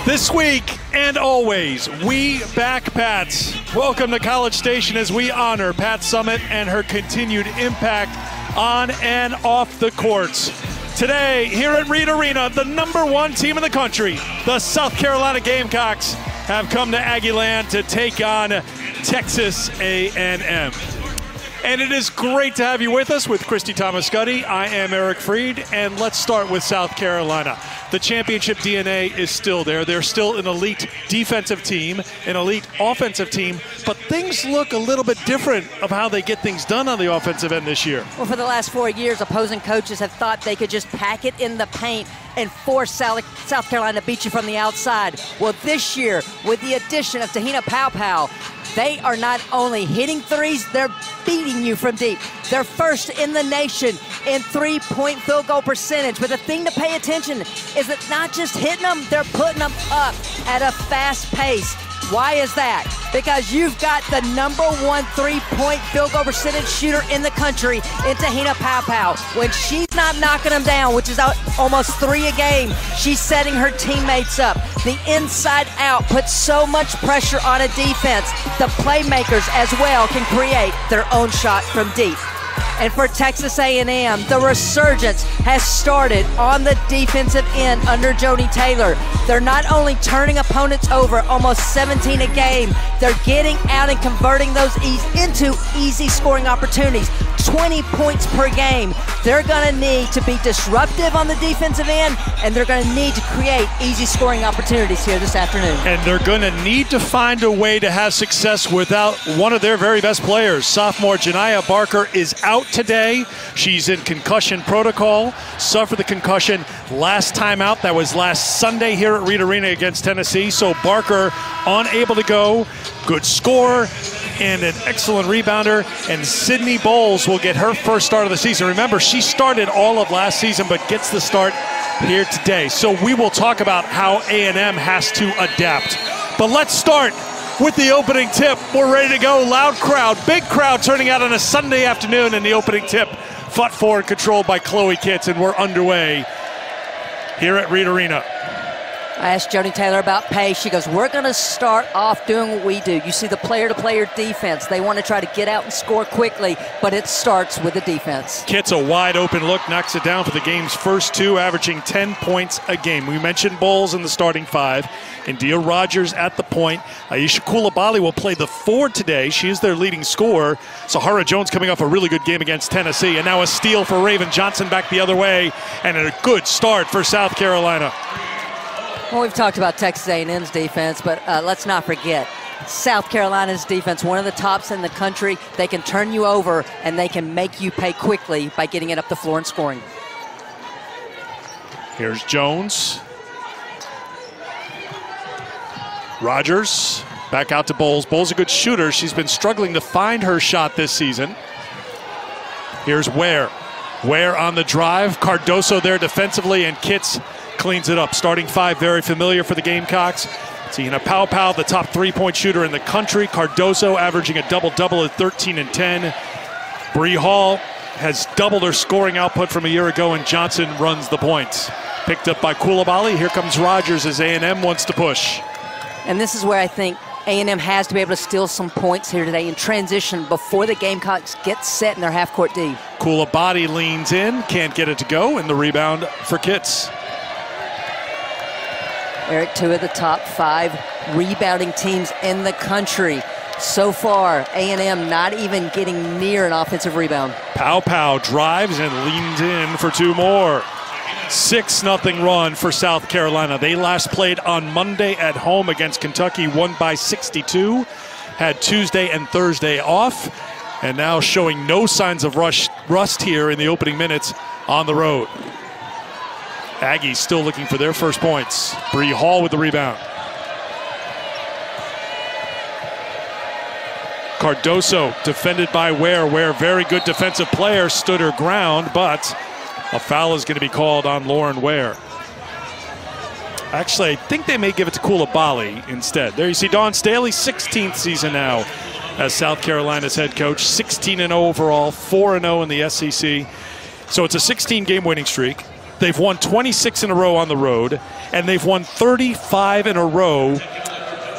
This week and always, we back Pat. Welcome to College Station as we honor Pat Summitt and her continued impact on and off the courts. Today, here at Reed Arena, the #1 team in the country, the South Carolina Gamecocks, have come to Aggieland to take on Texas A&M. And it is great to have you with us with Christy Thomas-Scuddy. I am Eric Freed, and let's start with South Carolina. The championship DNA is still there. They're still an elite defensive team, an elite offensive team, but things look a little bit different of how they get things done on the offensive end this year. Well, for the last 4 years, opposing coaches have thought they could just pack it in the paint and force South Carolina to beat you from the outside. Well, this year, with the addition of Te-Hina Pow, they are not only hitting threes, they're beating you from deep. They're first in the nation in three-point field goal percentage. But the thing to pay attention is that not just hitting them, they're putting them up at a fast pace. Why is that? Because you've got the #1 three-point field goal percentage shooter in the country in Te-Hina Pow. When she's not knocking them down, which is almost 3 a game, she's setting her teammates up. The inside out puts so much pressure on a defense. The playmakers as well can create their own shot from deep. And for Texas A&M, the resurgence has started on the defensive end under Joni Taylor. They're not only turning opponents over almost 17 a game, they're getting out and converting those into easy scoring opportunities. 20 points per game. They're going to need to be disruptive on the defensive end, and they're going to need to create easy scoring opportunities here this afternoon. And they're going to need to find a way to have success without one of their very best players. Sophomore Janiah Barker is out today. She's in concussion protocol, suffered the concussion last time out. That was last Sunday here at Reed Arena against Tennessee. So Barker unable to go. Good scorer and an excellent rebounder. And Sydney Bowles will get her first start of the season. Remember, she started all of last season but gets the start here today. So we will talk about how A&M has to adapt. But let's start with the opening tip. We're ready to go. Loud crowd, big crowd turning out on a Sunday afternoon in the opening tip. Fought forward, controlled by Chloe Kitts, and we're underway here at Reed Arena. I asked Joni Taylor about pace. She goes, we're going to start off doing what we do. You see the player-to-player defense. They want to try to get out and score quickly, but it starts with the defense. Kitts, a wide-open look, knocks it down for the game's first 2, averaging 10 points a game. We mentioned Bowles in the starting 5. India Rogers at the point. Aicha Coulibaly will play the 4 today. She is their leading scorer. Sahara Jones coming off a really good game against Tennessee. And now a steal for Raven Johnson back the other way. And a good start for South Carolina. Well, we've talked about Texas A&M's defense, but let's not forget, South Carolina's defense, one of the tops in the country. They can turn you over, and they can make you pay quickly by getting it up the floor and scoring. Here's Jones. Rogers back out to Bowles. Bowles a good shooter. She's been struggling to find her shot this season. Here's Ware. Ware on the drive. Cardoso there defensively, and Kitts cleans it up. Starting 5, very familiar for the Gamecocks. Te-Hina Pow, the top 3-point shooter in the country. Cardoso averaging a double-double at 13 and 10. Bree Hall has doubled her scoring output from a year ago, and Johnson runs the points. Picked up by Coulibaly. Here comes Rogers as A&M wants to push. And this is where I think A&M has to be able to steal some points here today in transition before the Gamecocks get set in their half-court D. Coulibaly leans in, can't get it to go, and the rebound for Kitts. Eric, 2 of the top 5 rebounding teams in the country. So far, A&M not even getting near an offensive rebound. Pow drives and leans in for 2 more. 6-0 run for South Carolina. They last played on Monday at home against Kentucky, won by 62. Had Tuesday and Thursday off, and now showing no signs of rust here in the opening minutes on the road. Aggies still looking for their first points. Bree Hall with the rebound. Cardoso defended by Ware. Ware, very good defensive player, stood her ground, but a foul is going to be called on Lauren Ware. Actually, I think they may give it to Coulibaly instead. There you see Dawn Staley, 16th season now as South Carolina's head coach. 16-0 overall, 4-0 in the SEC. So it's a 16-game winning streak. They've won 26 in a row on the road, and they've won 35 in a row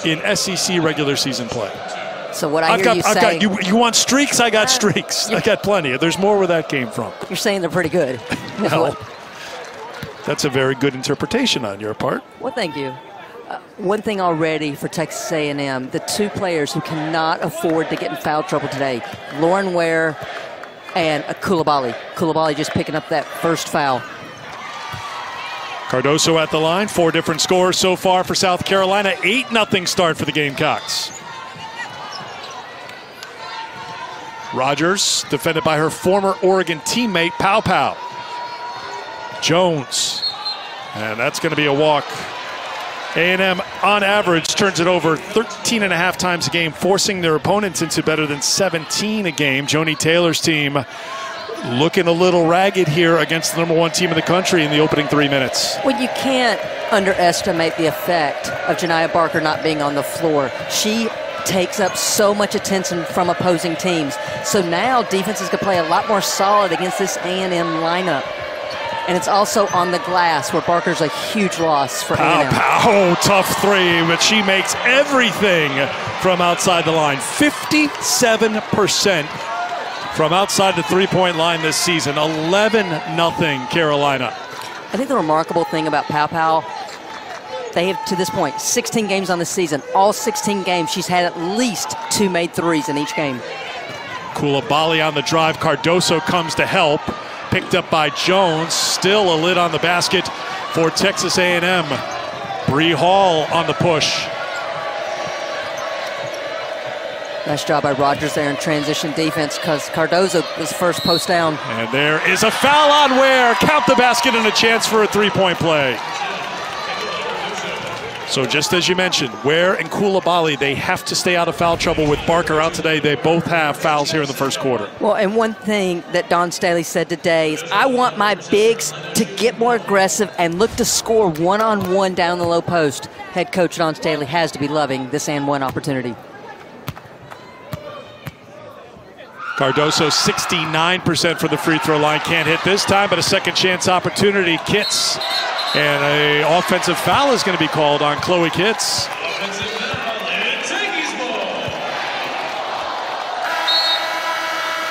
in SEC regular season play. So what I hear you saying... You want streaks? I got streaks. I got plenty. There's more where that came from. You're saying they're pretty good. Well, that's a very good interpretation on your part. Well, thank you. One thing already for Texas A&M, the two players who cannot afford to get in foul trouble today, Lauren Ware and Coulibaly. Coulibaly just picking up that first foul. Cardoso at the line. 4 different scores so far for South Carolina. 8-0 start for the Gamecocks. Rogers, defended by her former Oregon teammate, Pow Pow. Jones, and that's going to be a walk. A&M, on average, turns it over 13.5 times a game, forcing their opponents into better than 17 a game. Joni Taylor's team looking a little ragged here against the #1 team in the country in the opening 3 minutes. Well, you can't underestimate the effect of Joni Barker not being on the floor. She takes up so much attention from opposing teams. So now defenses can play a lot more solid against this A&M lineup. And it's also on the glass, where Barker's a huge loss for A&M. Pow, tough three, but she makes everything from outside the line. 57% from outside the three-point line this season. 11-0 Carolina. I think the remarkable thing about Pow Pow, they have, to this point, 16 games on the season. All 16 games, she's had at least 2 made threes in each game. Coulibaly on the drive. Cardoso comes to help. Picked up by Jones. Still a lid on the basket for Texas A&M. Bree Hall on the push. Nice job by Rogers there in transition defense, because Cardoso was first post down. And there is a foul on Ware. Count the basket and a chance for a three-point play. So just as you mentioned, Ware and Coulibaly, they have to stay out of foul trouble with Barker out today. They both have fouls here in the first quarter. Well, and one thing that Dawn Staley said today is, I want my bigs to get more aggressive and look to score one-on-one down the low post. Head coach Dawn Staley has to be loving this and one opportunity. Cardoso 69% from the free throw line. Can't hit this time, but a second chance opportunity. Kitts. And an offensive foul is going to be called on Chloe Kitts.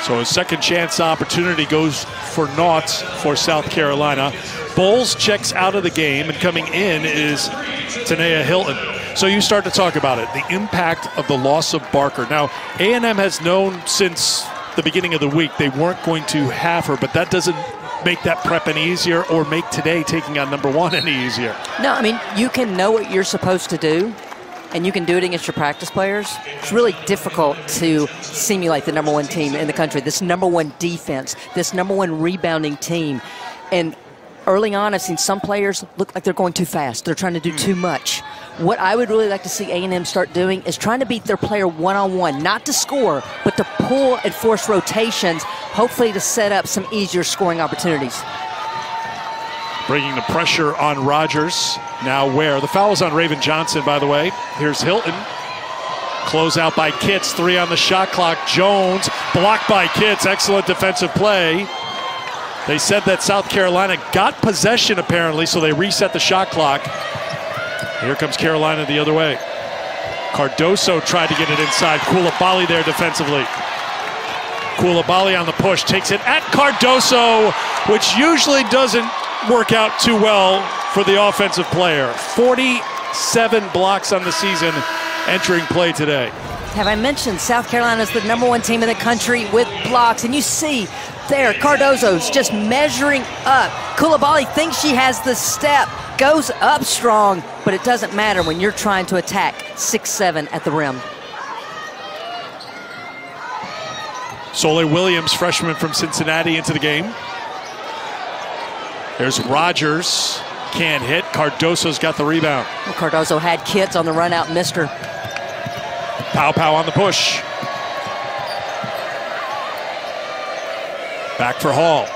So a second chance opportunity goes for naught for South Carolina. Bowles checks out of the game, and coming in is Tanea Hilton. So you start to talk about it, the impact of the loss of Barker. Now, A&M has known since the beginning of the week they weren't going to have her, but that doesn't make that prep any easier or make today taking on #1 any easier. No, I mean, you can know what you're supposed to do, and you can do it against your practice players. It's really difficult to simulate the #1 team in the country, this #1 defense, this #1 rebounding team. And early on, I've seen some players look like they're going too fast. They're trying to do too much. What I would really like to see A&M start doing is trying to beat their player one-on-one, not to score, but to pull and force rotations, hopefully to set up some easier scoring opportunities. Bringing the pressure on Rogers. Now Ware. The foul is on Raven Johnson, by the way. Here's Hilton. Close out by Kitts. 3 on the shot clock. Jones blocked by Kitts. Excellent defensive play. They said that South Carolina got possession, apparently, so they reset the shot clock. Here comes Carolina the other way. Cardoso tried to get it inside. Coulibaly there defensively. Coulibaly on the push, takes it at Cardoso, which usually doesn't work out too well for the offensive player. 47 blocks on the season entering play today. Have I mentioned South Carolina's the #1 team in the country with blocks? And you see there, Cardoso's just measuring up. Coulibaly thinks she has the step, goes up strong, but it doesn't matter when you're trying to attack 6'7" at the rim. Soleil Williams, freshman from Cincinnati, into the game. There's Rogers, can't hit. Cardoso's got the rebound. Well, Cardoso had Kitts on the run out, missed her. Pow Pow on the push. Back for Hall.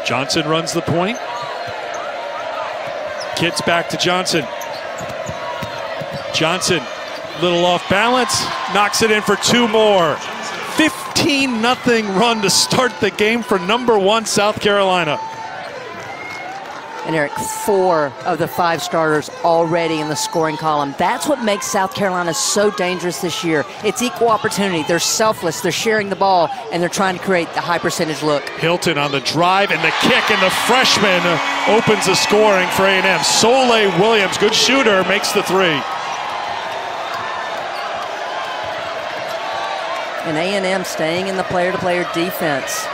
Johnson runs the point. Kitts back to Johnson. Johnson Little off balance, knocks it in for 2 more. 15-0 run to start the game for #1 South Carolina. And Eric, 4 of the 5 starters already in the scoring column. That's what makes South Carolina so dangerous this year. It's equal opportunity. They're selfless. They're sharing the ball, and they're trying to create the high percentage look. Hilton on the drive and the kick, and the freshman opens the scoring for A&M. Soleil Williams, good shooter, makes the 3. And A&M staying in the player-to-player defense.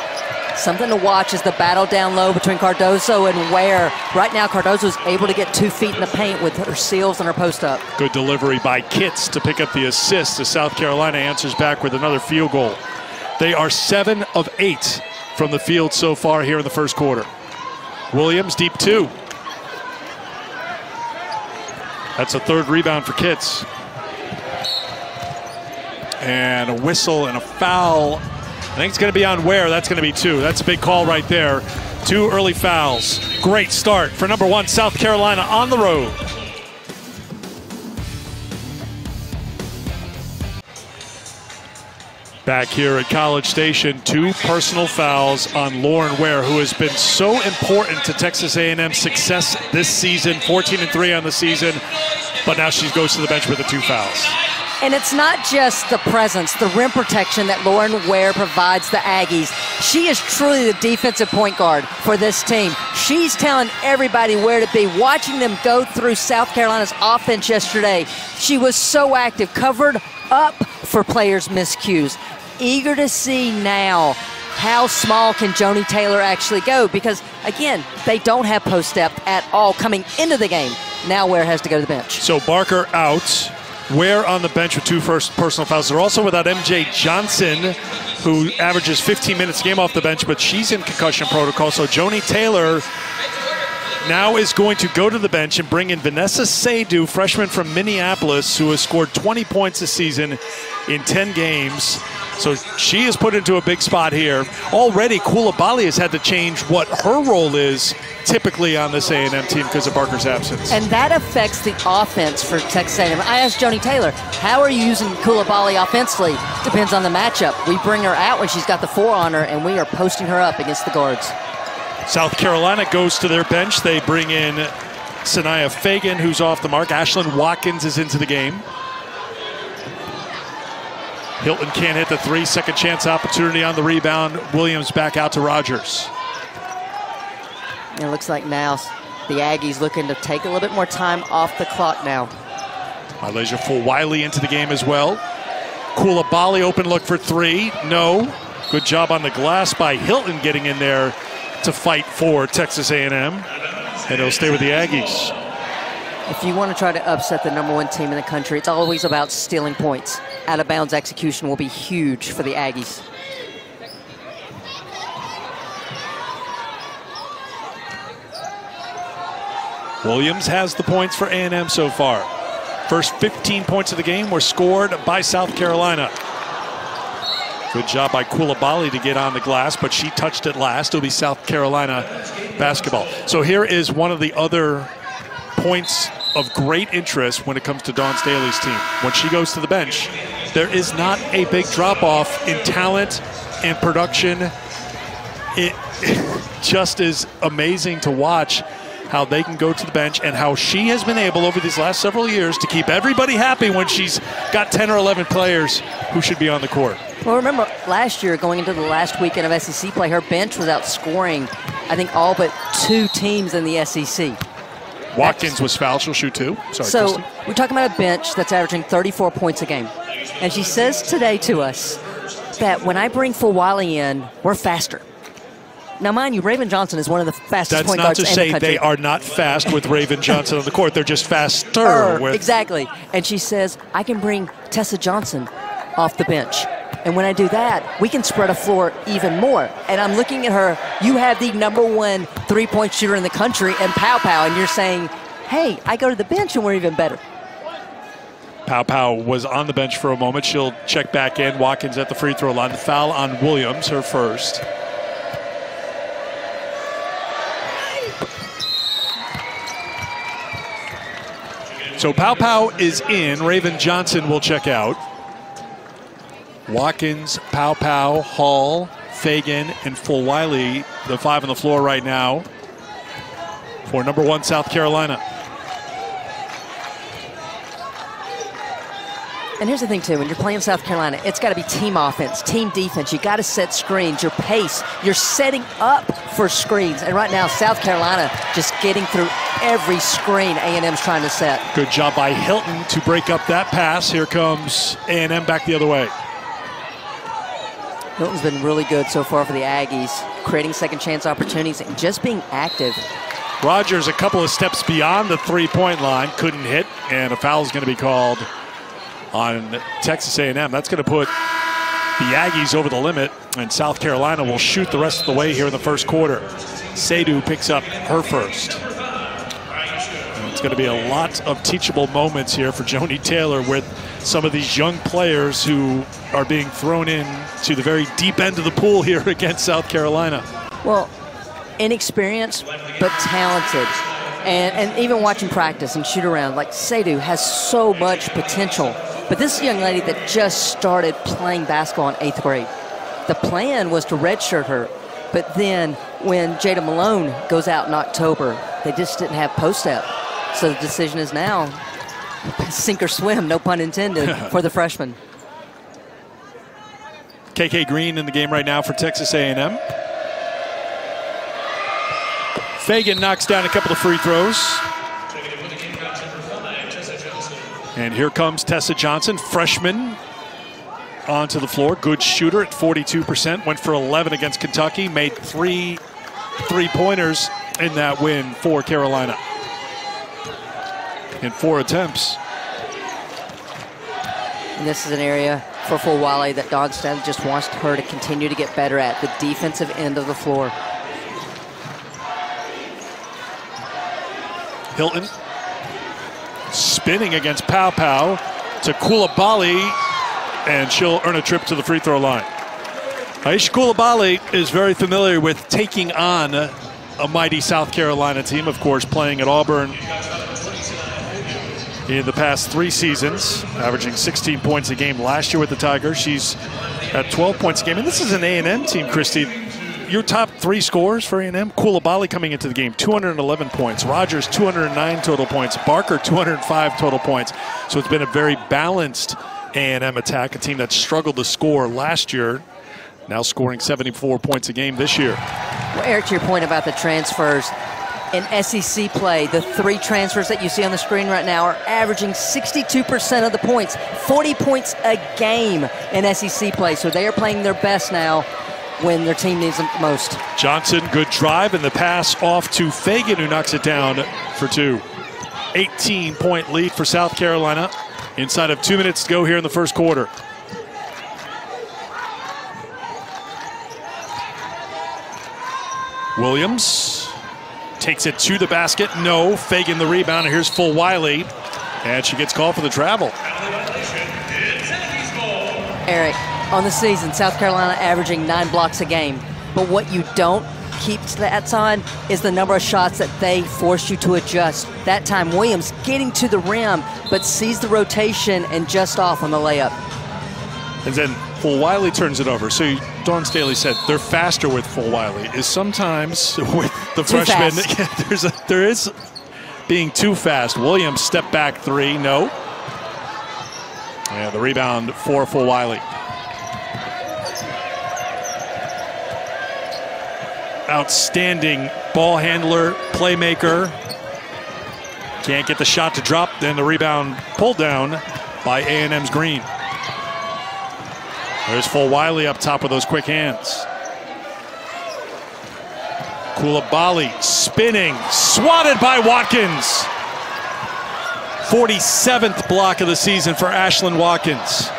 Something to watch is the battle down low between Cardoso and Ware. Right now, Cardoso's able to get 2 feet in the paint with her seals and her post-up. Good delivery by Kitts to pick up the assist as South Carolina answers back with another field goal. They are 7 of 8 from the field so far here in the first quarter. Williams, deep 2. That's a 3rd rebound for Kitts. And a whistle and a foul. I think it's going to be on Ware. That's going to be 2. That's a big call right there. 2 early fouls. Great start for #1 South Carolina on the road. Back here at College Station, 2 personal fouls on Lauren Ware, who has been so important to Texas A&M's success this season. 14-3 on the season, but now she goes to the bench with the 2 fouls. And it's not just the presence, the rim protection that Lauren Ware provides the Aggies. She is truly the defensive point guard for this team. She's telling everybody where to be. Watching them go through South Carolina's offense yesterday, she was so active, covered up for players' miscues. Eager to see now how small can Joni Taylor actually go, because, again, they don't have post depth at all coming into the game. Now Ware has to go to the bench. So Barker out. Ware on the bench with 2 first personal fouls. They're also without MJ Johnson, who averages 15 minutes a game off the bench, but she's in concussion protocol. So Joni Taylor now is going to go to the bench and bring in Vanessa Seydoux, freshman from Minneapolis, who has scored 20 points this season in 10 games. So she is put into a big spot here. Already, Coulibaly has had to change what her role is typically on this A&M team because of Barker's absence. And that affects the offense for Texas A&M. I asked Joni Taylor, how are you using Coulibaly offensively? Depends on the matchup. We bring her out when she's got the 4 on her, and we are posting her up against the guards. South Carolina goes to their bench. They bring in Sanaya Fagan, who's off the mark. Ashlyn Watkins is into the game. Hilton can't hit the 3. Second chance opportunity on the rebound. Williams back out to Rogers. And it looks like now the Aggies looking to take a little bit more time off the clock now. Aicha Fulwiley into the game as well. Coulibaly open look for 3. No. Good job on the glass by Hilton getting in there to fight for Texas A&M. And it'll stay with the Aggies. If you want to try to upset the #1 team in the country, it's always about stealing points. Out-of-bounds execution will be huge for the Aggies. Williams has the points for A&M so far. First 15 points of the game were scored by South Carolina. Good job by Coulibaly to get on the glass, but she touched it last. It'll be South Carolina basketball. So here is one of the other points of great interest when it comes to Dawn Staley's team. When she goes to the bench, there is not a big drop-off in talent and production. It just is amazing to watch how they can go to the bench and how she has been able over these last several years to keep everybody happy when she's got 10 or 11 players who should be on the court. Well, remember last year, going into the last weekend of SEC play, her bench was outscoring, I think, all but 2 teams in the SEC. Watkins was fouled. She'll shoot 2. Sorry, so Christy. we're talking about a bench that's averaging 34 points a game. And she says today to us that when I bring Fulwiley in, we're faster. Now, mind you, Raven Johnson is one of the fastest point guards in the country. That's not to say they are not fast with Raven Johnson on the court. They're just faster. Exactly. And she says, I can bring Tessa Johnson off the bench. And when I do that, we can spread a floor even more. And I'm looking at her, you have the #1 3-point shooter in the country and Pow Pow, and you're saying, hey, I go to the bench and we're even better. Pow Pow was on the bench for a moment. She'll check back in. Watkins at the free throw line. The foul on Williams, her first. So Pow Pow is in. Raven Johnson will check out. Watkins, Pow Pow, Hall, Fagan, and Fulwiley, the 5 on the floor right now for number 1 South Carolina. And here's the thing, too. When you're playing South Carolina, it's got to be team offense, team defense. You got to set screens, your pace. You're setting up for screens. And right now, South Carolina just getting through every screen A&M's trying to set. Good job by Hilton to break up that pass. Here comes A&M back the other way. Hilton's been really good so far for the Aggies, creating second chance opportunities and just being active. Rogers a couple of steps beyond the three-point line, couldn't hit, and a foul is going to be called on Texas A&M. That's going to put the Aggies over the limit, and South Carolina will shoot the rest of the way here in the first quarter. Seydoux picks up her first. And it's going to be a lot of teachable moments here for Joni Taylor with some of these young players who are being thrown in to the very deep end of the pool here against South Carolina. Well, inexperienced but talented. And even watching practice and shoot around, like Seydoux has so much potential. But this is a young lady that just started playing basketball in 8th grade. The plan was to redshirt her, but then when Jada Malone goes out in October, they just didn't have post-up. So the decision is now sink or swim, no pun intended, for the freshman. KK Green in the game right now for Texas A&M. Fagan knocks down a couple of free throws. And here comes Tessa Johnson, freshman, onto the floor. Good shooter at 42%. Went for 11 against Kentucky. Made 3 3-pointers in that win for Carolina in 4 attempts. And this is an area for Fulwiley that Donstad just wants her to continue to get better at, the defensive end of the floor. Hilton spinning against Pow Pow to Coulibaly, and she'll earn a trip to the free throw line. Aicha Coulibaly is very familiar with taking on a mighty South Carolina team, of course, playing at Auburn in the past 3 seasons, averaging 16 points a game last year with the Tigers. She's at 12 points a game. And this is an A&M team, Christy. Your top 3 scorers for A&M, Coulibaly coming into the game, 211 points. Rogers, 209 total points. Barker, 205 total points. So it's been a very balanced A&M attack, a team that struggled to score last year, now scoring 74 points a game this year. Well, Eric, to your point about the transfers, in SEC play, the 3 transfers that you see on the screen right now are averaging 62% of the points, 40 points a game in SEC play. So they are playing their best now when their team needs them most. Johnson, good drive, and the pass off to Fagan, who knocks it down for 2. 18-point lead for South Carolina inside of 2 minutes to go here in the first quarter. Williams takes it to the basket. No. Fagan the rebound. And here's Fulwiley. And she gets called for the travel. Eric, on the season, South Carolina averaging 9 blocks a game. But what you don't keep stats on is the number of shots that they force you to adjust. That time, Williams getting to the rim, but sees the rotation and just off on the layup. And then Fulwiley turns it over. So Dawn Staley said they're faster with Fulwiley. Is sometimes with the freshman, there is being too fast. Williams step back 3, no. Yeah, the rebound for Fulwiley. Outstanding ball handler, playmaker. Can't get the shot to drop, then the rebound pulled down by A&M's Green. There's Fulwiley up top with those quick hands. Coulibaly spinning, swatted by Watkins. 47th block of the season for Ashlyn Watkins.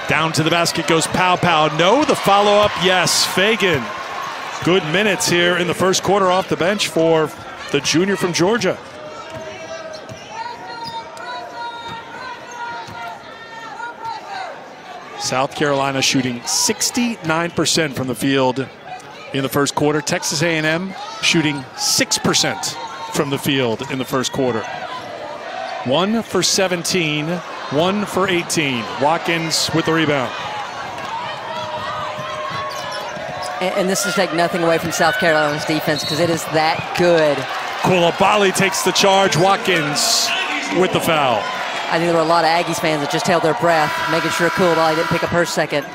Down to the basket goes Pow Pow. No, the follow-up, yes. Fagan. Good minutes here in the first quarter off the bench for the junior from Georgia. South Carolina shooting 69% from the field in the first quarter. Texas A&M shooting 6% from the field in the first quarter. 1 for 17, 1 for 18. Watkins with the rebound. And this is take nothing away from South Carolina's defense because it is that good. Coulibaly takes the charge. Watkins with the foul. I think there were a lot of Aggies fans that just held their breath, making sure Coulibaly didn't pick up her second.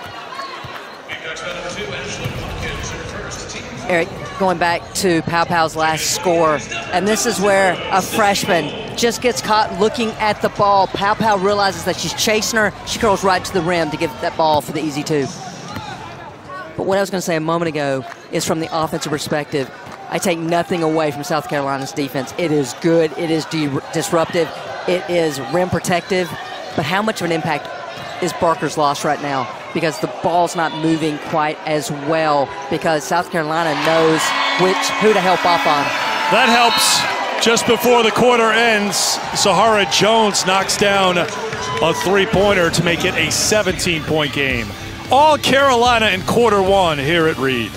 Eric, going back to Pow Pow's last score, and this is where a freshman just gets caught looking at the ball. Pow Pow realizes that she's chasing her. She curls right to the rim to give that ball for the easy two. But what I was going to say a moment ago is from the offensive perspective, I take nothing away from South Carolina's defense. It is good. It is disruptive. It is rim protective. But how much of an impact is Barker's loss right now? Because the ball's not moving quite as well because South Carolina knows who to help off on. That helps. Just before the quarter ends, Sahara Jones knocks down a three-pointer to make it a 17-point game. All Carolina in quarter one here at Reed.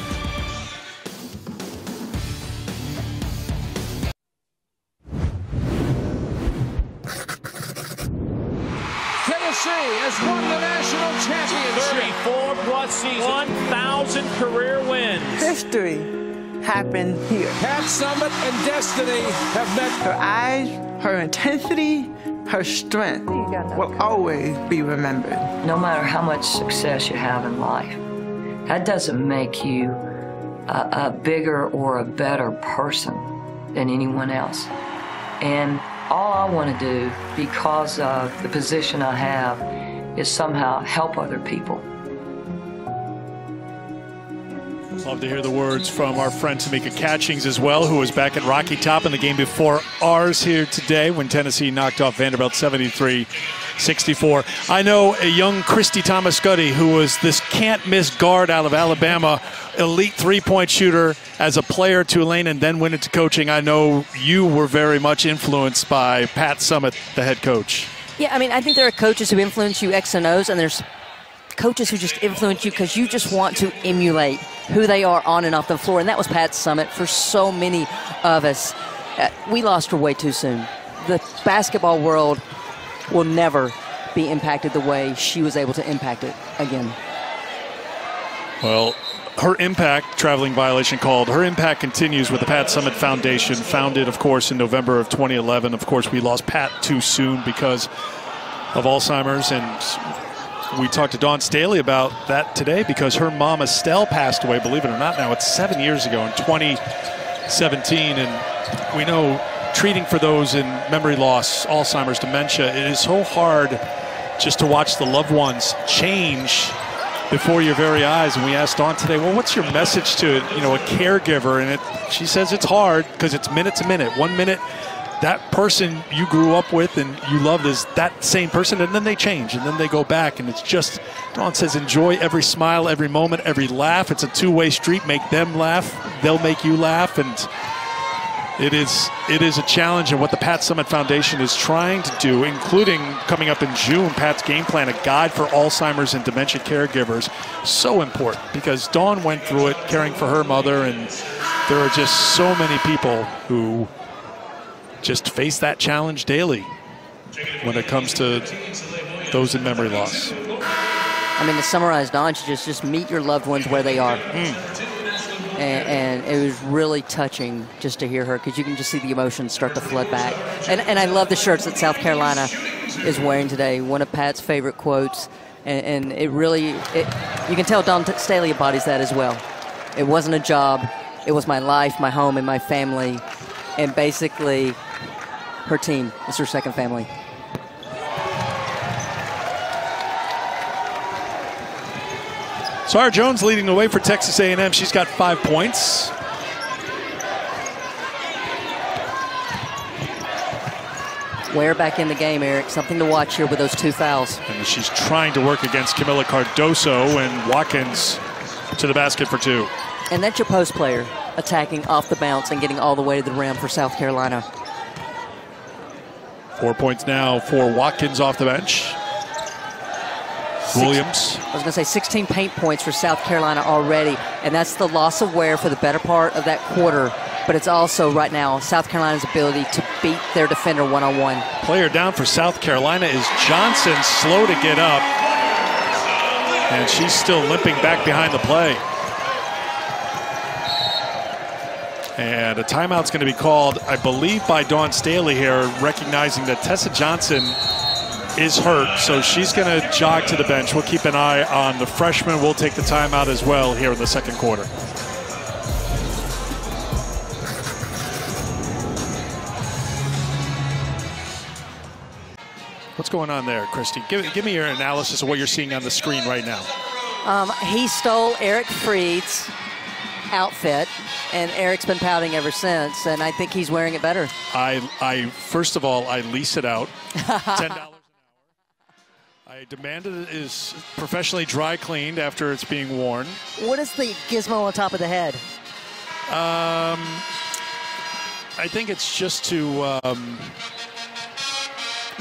Tennessee has won the national championship. 34-plus season, 1,000 career wins. History happened here. Pat Summitt and Destiny have met. Her eyes, her intensity, her strength will always be remembered. No matter how much success you have in life, that doesn't make you a bigger or a better person than anyone else. And all I want to do, because of the position I have, is somehow help other people. Love to hear the words from our friend Tamika Catchings as well, who was back at Rocky Top in the game before ours here today when Tennessee knocked off Vanderbilt 73-64. I know a young Christy Thomas-Gutty, who was this can't-miss guard out of Alabama, elite three-point shooter as a player at Tulane and then went into coaching. I know you were very much influenced by Pat Summitt, the head coach. Yeah, I mean, I think there are coaches who influence you X and O's, and there's coaches who just influence you because you just want to emulate who they are on and off the floor, and that was Pat Summitt for so many of us. We lost her way too soon. The basketball world will never be impacted the way she was able to impact it again. Well, her impact, traveling violation called, her impact continues with the Pat Summitt Foundation, founded, of course, in November of 2011. Of course, we lost Pat too soon because of Alzheimer's, and we talked to Dawn Staley about that today because her mom, Estelle, passed away, believe it or not now. It's 7 years ago in 2017, and we know treating for those in memory loss, Alzheimer's, dementia, it is so hard just to watch the loved ones change before your very eyes. And we asked Dawn today, well, what's your message to, a caregiver? And she says it's hard because it's minute to minute. 1 minute, that person you grew up with and you loved is that same person, and then they change, and then they go back, and it's just, Dawn says, enjoy every smile, every moment, every laugh. It's a two-way street. Make them laugh, they'll make you laugh, and it is a challenge. And what the Pat Summitt Foundation is trying to do, including coming up in June, Pat's game plan, a guide for Alzheimer's and dementia caregivers, so important because Dawn went through it caring for her mother, and there are just so many people who just face that challenge daily when it comes to those in memory loss. I mean, to summarize, Dawn, just meet your loved ones where they are. And it was really touching just to hear her because you can just see the emotions start to flood back. And I love the shirts that South Carolina is wearing today. One of Pat's favorite quotes. And it really, you can tell Dawn Staley embodies that as well. It wasn't a job. It was my life, my home, and my family. And basically, her team is her second family. Sahara Jones leading the way for Texas A&M. She's got 5 points. Ware back in the game, Eric. Something to watch here with those two fouls. And she's trying to work against Kamilla Cardoso, and Watkins to the basket for two. And that's your post player attacking off the bounce and getting all the way to the rim for South Carolina. 4 points now for Watkins off the bench. Williams. I was going to say 16 paint points for South Carolina already, and that's the loss of Ware for the better part of that quarter. But it's also right now South Carolina's ability to beat their defender one-on-one. Player down for South Carolina is Johnson, slow to get up. And she's still limping back behind the play. And a timeout's going to be called, I believe, by Dawn Staley here, recognizing that Tessa Johnson is hurt, so she's going to jog to the bench. We'll keep an eye on the freshman. We'll take the timeout as well here in the second quarter. What's going on there, Christy? Give me your analysis of what you're seeing on the screen right now. He stole Eric Freed's outfit, and Eric's been pouting ever since, and I think he's wearing it better. First of all, I lease it out, $10 an hour. I demanded it is professionally dry cleaned after it's being worn. What is the gizmo on top of the head? I think it's just to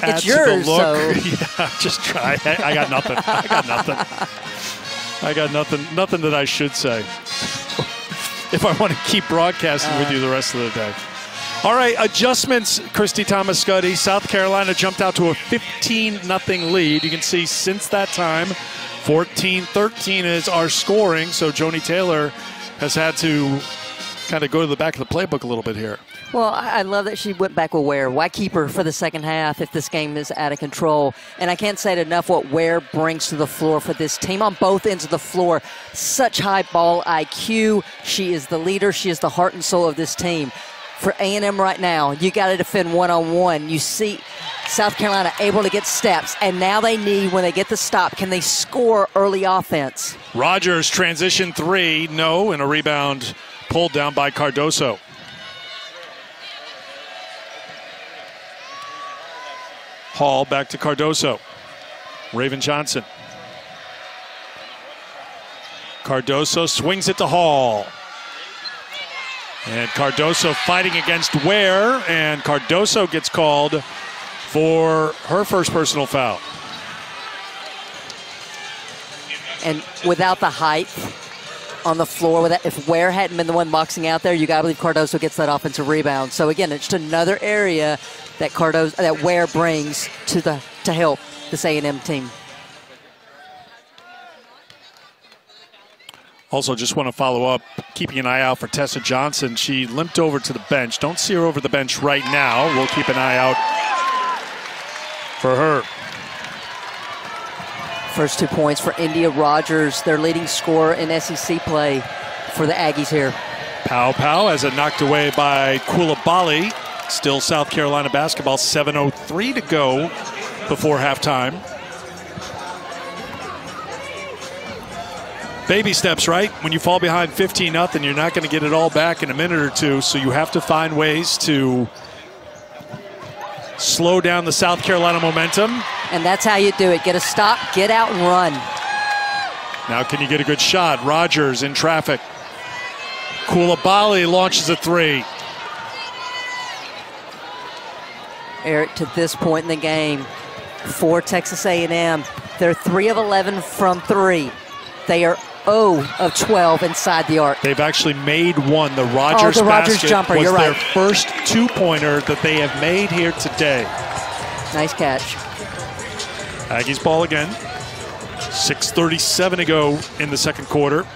add it's yours, to the look. so. Yeah, just try. I got nothing. I got nothing that I should say. If I want to keep broadcasting with you the rest of the day. All right, adjustments, Christy Thomas-Scuddy. South Carolina jumped out to a 15-0 lead. You can see since that time, 14-13 is our scoring. So Joni Taylor has had to kind of go to the back of the playbook a little bit here. Well, I love that she went back with Ware. Why keep her for the second half if this game is out of control? And I can't say it enough what Ware brings to the floor for this team on both ends of the floor. Such high ball IQ. She is the leader. She is the heart and soul of this team. For A&M right now, you got to defend one-on-one. You see South Carolina able to get steps, and now they need, when they get the stop, can they score early offense? Rogers transition three, no, and a rebound pulled down by Cardoso. Hall back to Cardoso. Raven Johnson. Cardoso swings it to Hall. And Cardoso fighting against Ware, and Cardoso gets called for her first personal foul. And without the height on the floor, if Ware hadn't been the one boxing out there, you got to believe Cardoso gets that offensive rebound. So again, it's just another area that Ware brings to help this A&M team. Also, just want to follow up, keeping an eye out for Tessa Johnson. She limped over to the bench. Don't see her over the bench right now. We'll keep an eye out for her. First 2 points for India Rogers, their leading scorer in SEC play for the Aggies here. Pow has it knocked away by Coulibaly. Still South Carolina basketball, 7:03 to go before halftime. Baby steps, right? When you fall behind 15-0, you're not going to get it all back in a minute or two, so you have to find ways to slow down the South Carolina momentum. And that's how you do it. Get a stop, get out and run. Now can you get a good shot? Rogers in traffic. Coulibaly launches a three. Eric, to this point in the game, for Texas A&M, they're 3 of 11 from three. They are 0 of 12 inside the arc. They've actually made one. The Rogers basket jumper, was you're their right. first two-pointer that they have made here today. Nice catch. Aggies ball again. 6:37 to go in the second quarter.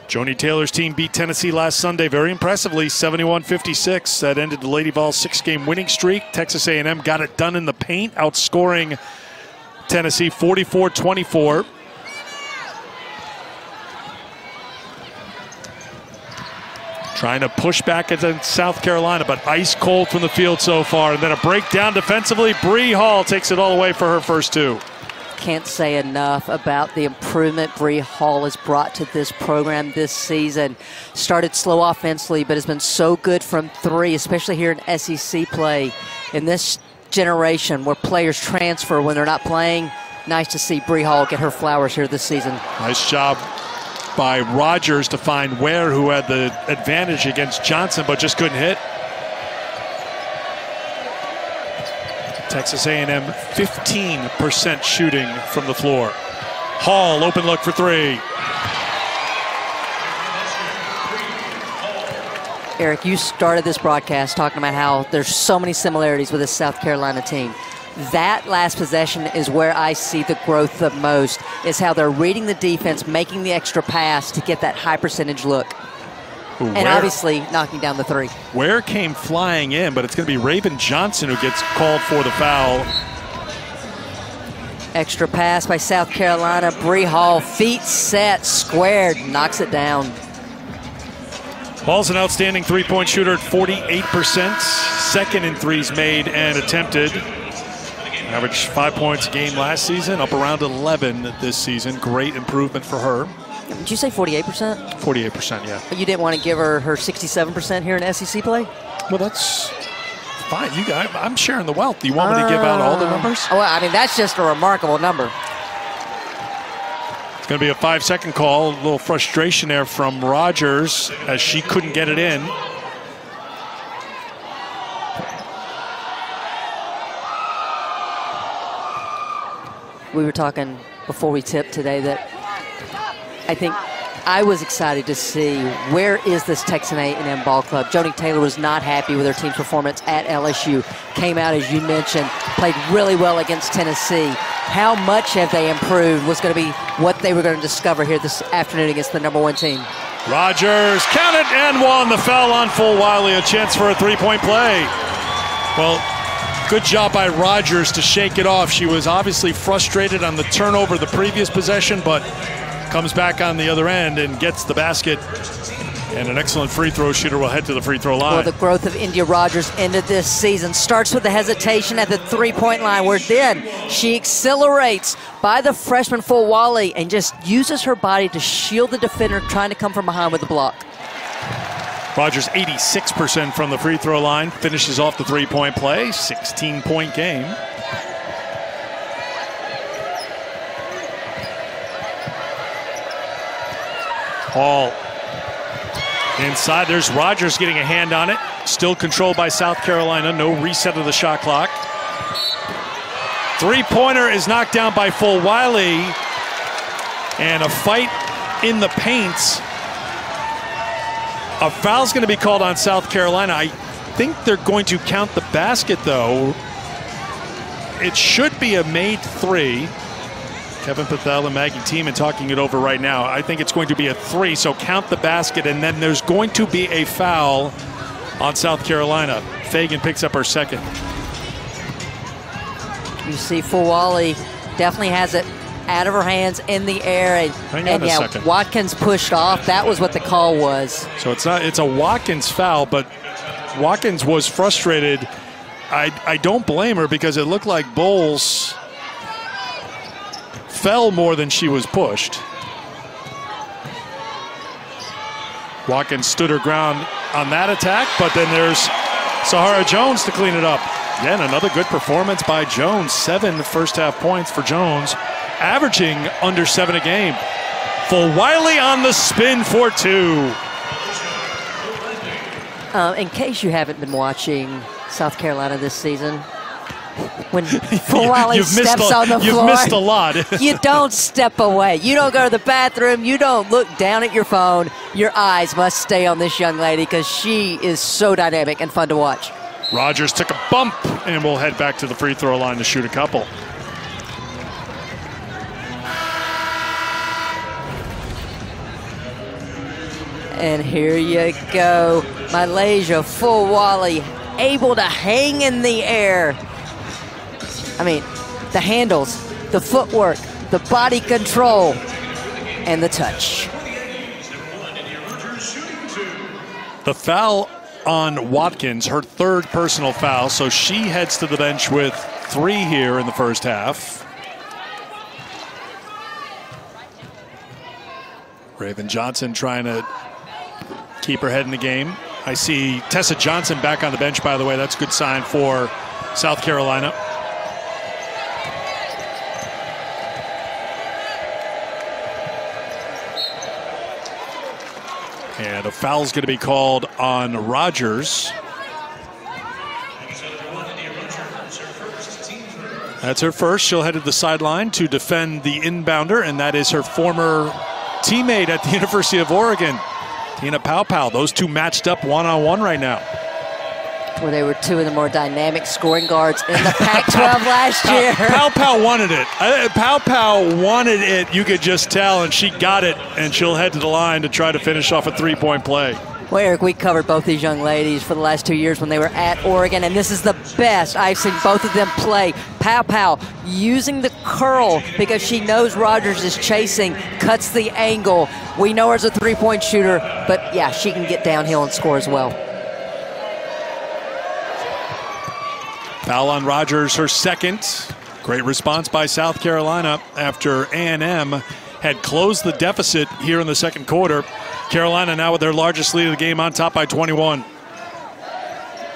Joni Taylor's team beat Tennessee last Sunday very impressively, 71-56. That ended the Lady Vols' 6-game winning streak. Texas A&M got it done in the paint, outscoring Tennessee 44-24. Trying to push back against South Carolina, but ice cold from the field so far. And then a breakdown defensively. Bree Hall takes it all away for her first two. Can't say enough about the improvement Bree Hall has brought to this program this season. Started slow offensively, but has been so good from three, especially here in SEC play. In this generation where players transfer when they're not playing, nice to see Bree Hall get her flowers here this season. Nice job by Rogers to find Ware, who had the advantage against Johnson, but just couldn't hit. Texas A&M 15% shooting from the floor. Hall, open look for three. Eric, you started this broadcast talking about how there's so many similarities with this South Carolina team. That last possession is where I see the growth the most, is how they're reading the defense, making the extra pass to get that high percentage look. And obviously knocking down the three. Ware came flying in, but it's going to be Raven Johnson who gets called for the foul. Extra pass by South Carolina. Bree Hall, feet set, squared, knocks it down. Hall's an outstanding three-point shooter at 48%. Second in threes made and attempted. Averaged 5 points a game last season, up around 11 this season. Great improvement for her. Did you say 48%? 48%, yeah. But you didn't want to give her 67% here in SEC play? Well, that's fine. I'm sharing the wealth. Do you want me to give out all the numbers? Well, I mean, that's just a remarkable number. It's going to be a 5-second call. A little frustration there from Rogers as she couldn't get it in. We were talking before we tipped today that I think I was excited to see where is this Texan A&M ball club. Joni Taylor was not happy with her team's performance at LSU. Came out, as you mentioned, played really well against Tennessee. How much have they improved was going to be what they were going to discover here this afternoon against the #1 team. Rogers counted and won the foul on Fulwiley. A chance for a three-point play. Well, good job by Rogers to shake it off. She was obviously frustrated on the turnover the previous possession, but comes back on the other end and gets the basket. And an excellent free throw shooter will head to the free throw line. Well, the growth of India Rogers ended this season starts with the hesitation at the three-point line, where then she accelerates by the freshman Fulwiley and just uses her body to shield the defender trying to come from behind with the block. Rogers 86% from the free throw line, finishes off the three-point play, 16-point game. Hall inside, there's Rogers getting a hand on it. Still controlled by South Carolina, no reset of the shot clock. Three-pointer is knocked down by Fulwiley, and a fight in the paint. A foul's going to be called on South Carolina. I think they're going to count the basket, though. It should be a made three. Kevin Patel and Maggie Tiemann talking it over right now. I think it's going to be a three, so count the basket, and then there's going to be a foul on South Carolina. Fagan picks up her second. You see Fulwiley definitely has it out of her hands in the air, and yeah, Watkins pushed off. That was what the call was. So it's a Watkins foul, but Watkins was frustrated. I don't blame her, because it looked like Bowles fell more than she was pushed. Watkins stood her ground on that attack, but then there's Sahara Jones to clean it up. Again, another good performance by Jones. 7 first-half points for Jones, averaging under 7 a game. Fulwiley on the spin for 2. In case you haven't been watching South Carolina this season, when Fulwiley steps on the floor, you've missed a lot. You don't step away. You don't go to the bathroom. You don't look down at your phone. Your eyes must stay on this young lady, because she is so dynamic and fun to watch. Rogers took a bump and will head back to the free throw line to shoot a couple. And here you go. Malaysia Fulwiley able to hang in the air. I mean, the handles, the footwork, the body control, and the touch. The foul on Watkins, her third personal foul, so she heads to the bench with 3 here in the first half. Raven Johnson trying to keep her head in the game. I see Tessa Johnson back on the bench, by the way. That's a good sign for South Carolina. And a foul's going to be called on Rogers. That's her first. She'll head to the sideline to defend the inbounder, and that is her former teammate at the University of Oregon, Te-Hina Paopao. Those two matched up one-on-one right now. Well, they were two of the more dynamic scoring guards in the Pac-12 last year. Paopao wanted it. Paopao wanted it, you could just tell, and she got it, and she'll head to the line to try to finish off a three-point play. Well, Eric, we covered both these young ladies for the last 2 years when they were at Oregon, and this is the best I've seen both of them play. Paopao using the curl because she knows Rogers is chasing, cuts the angle. We know her as a three-point shooter, but yeah, she can get downhill and score as well. Foul on Rogers, her second. Great response by South Carolina after A&M had closed the deficit here in the second quarter. Carolina now with their largest lead of the game, on top by 21.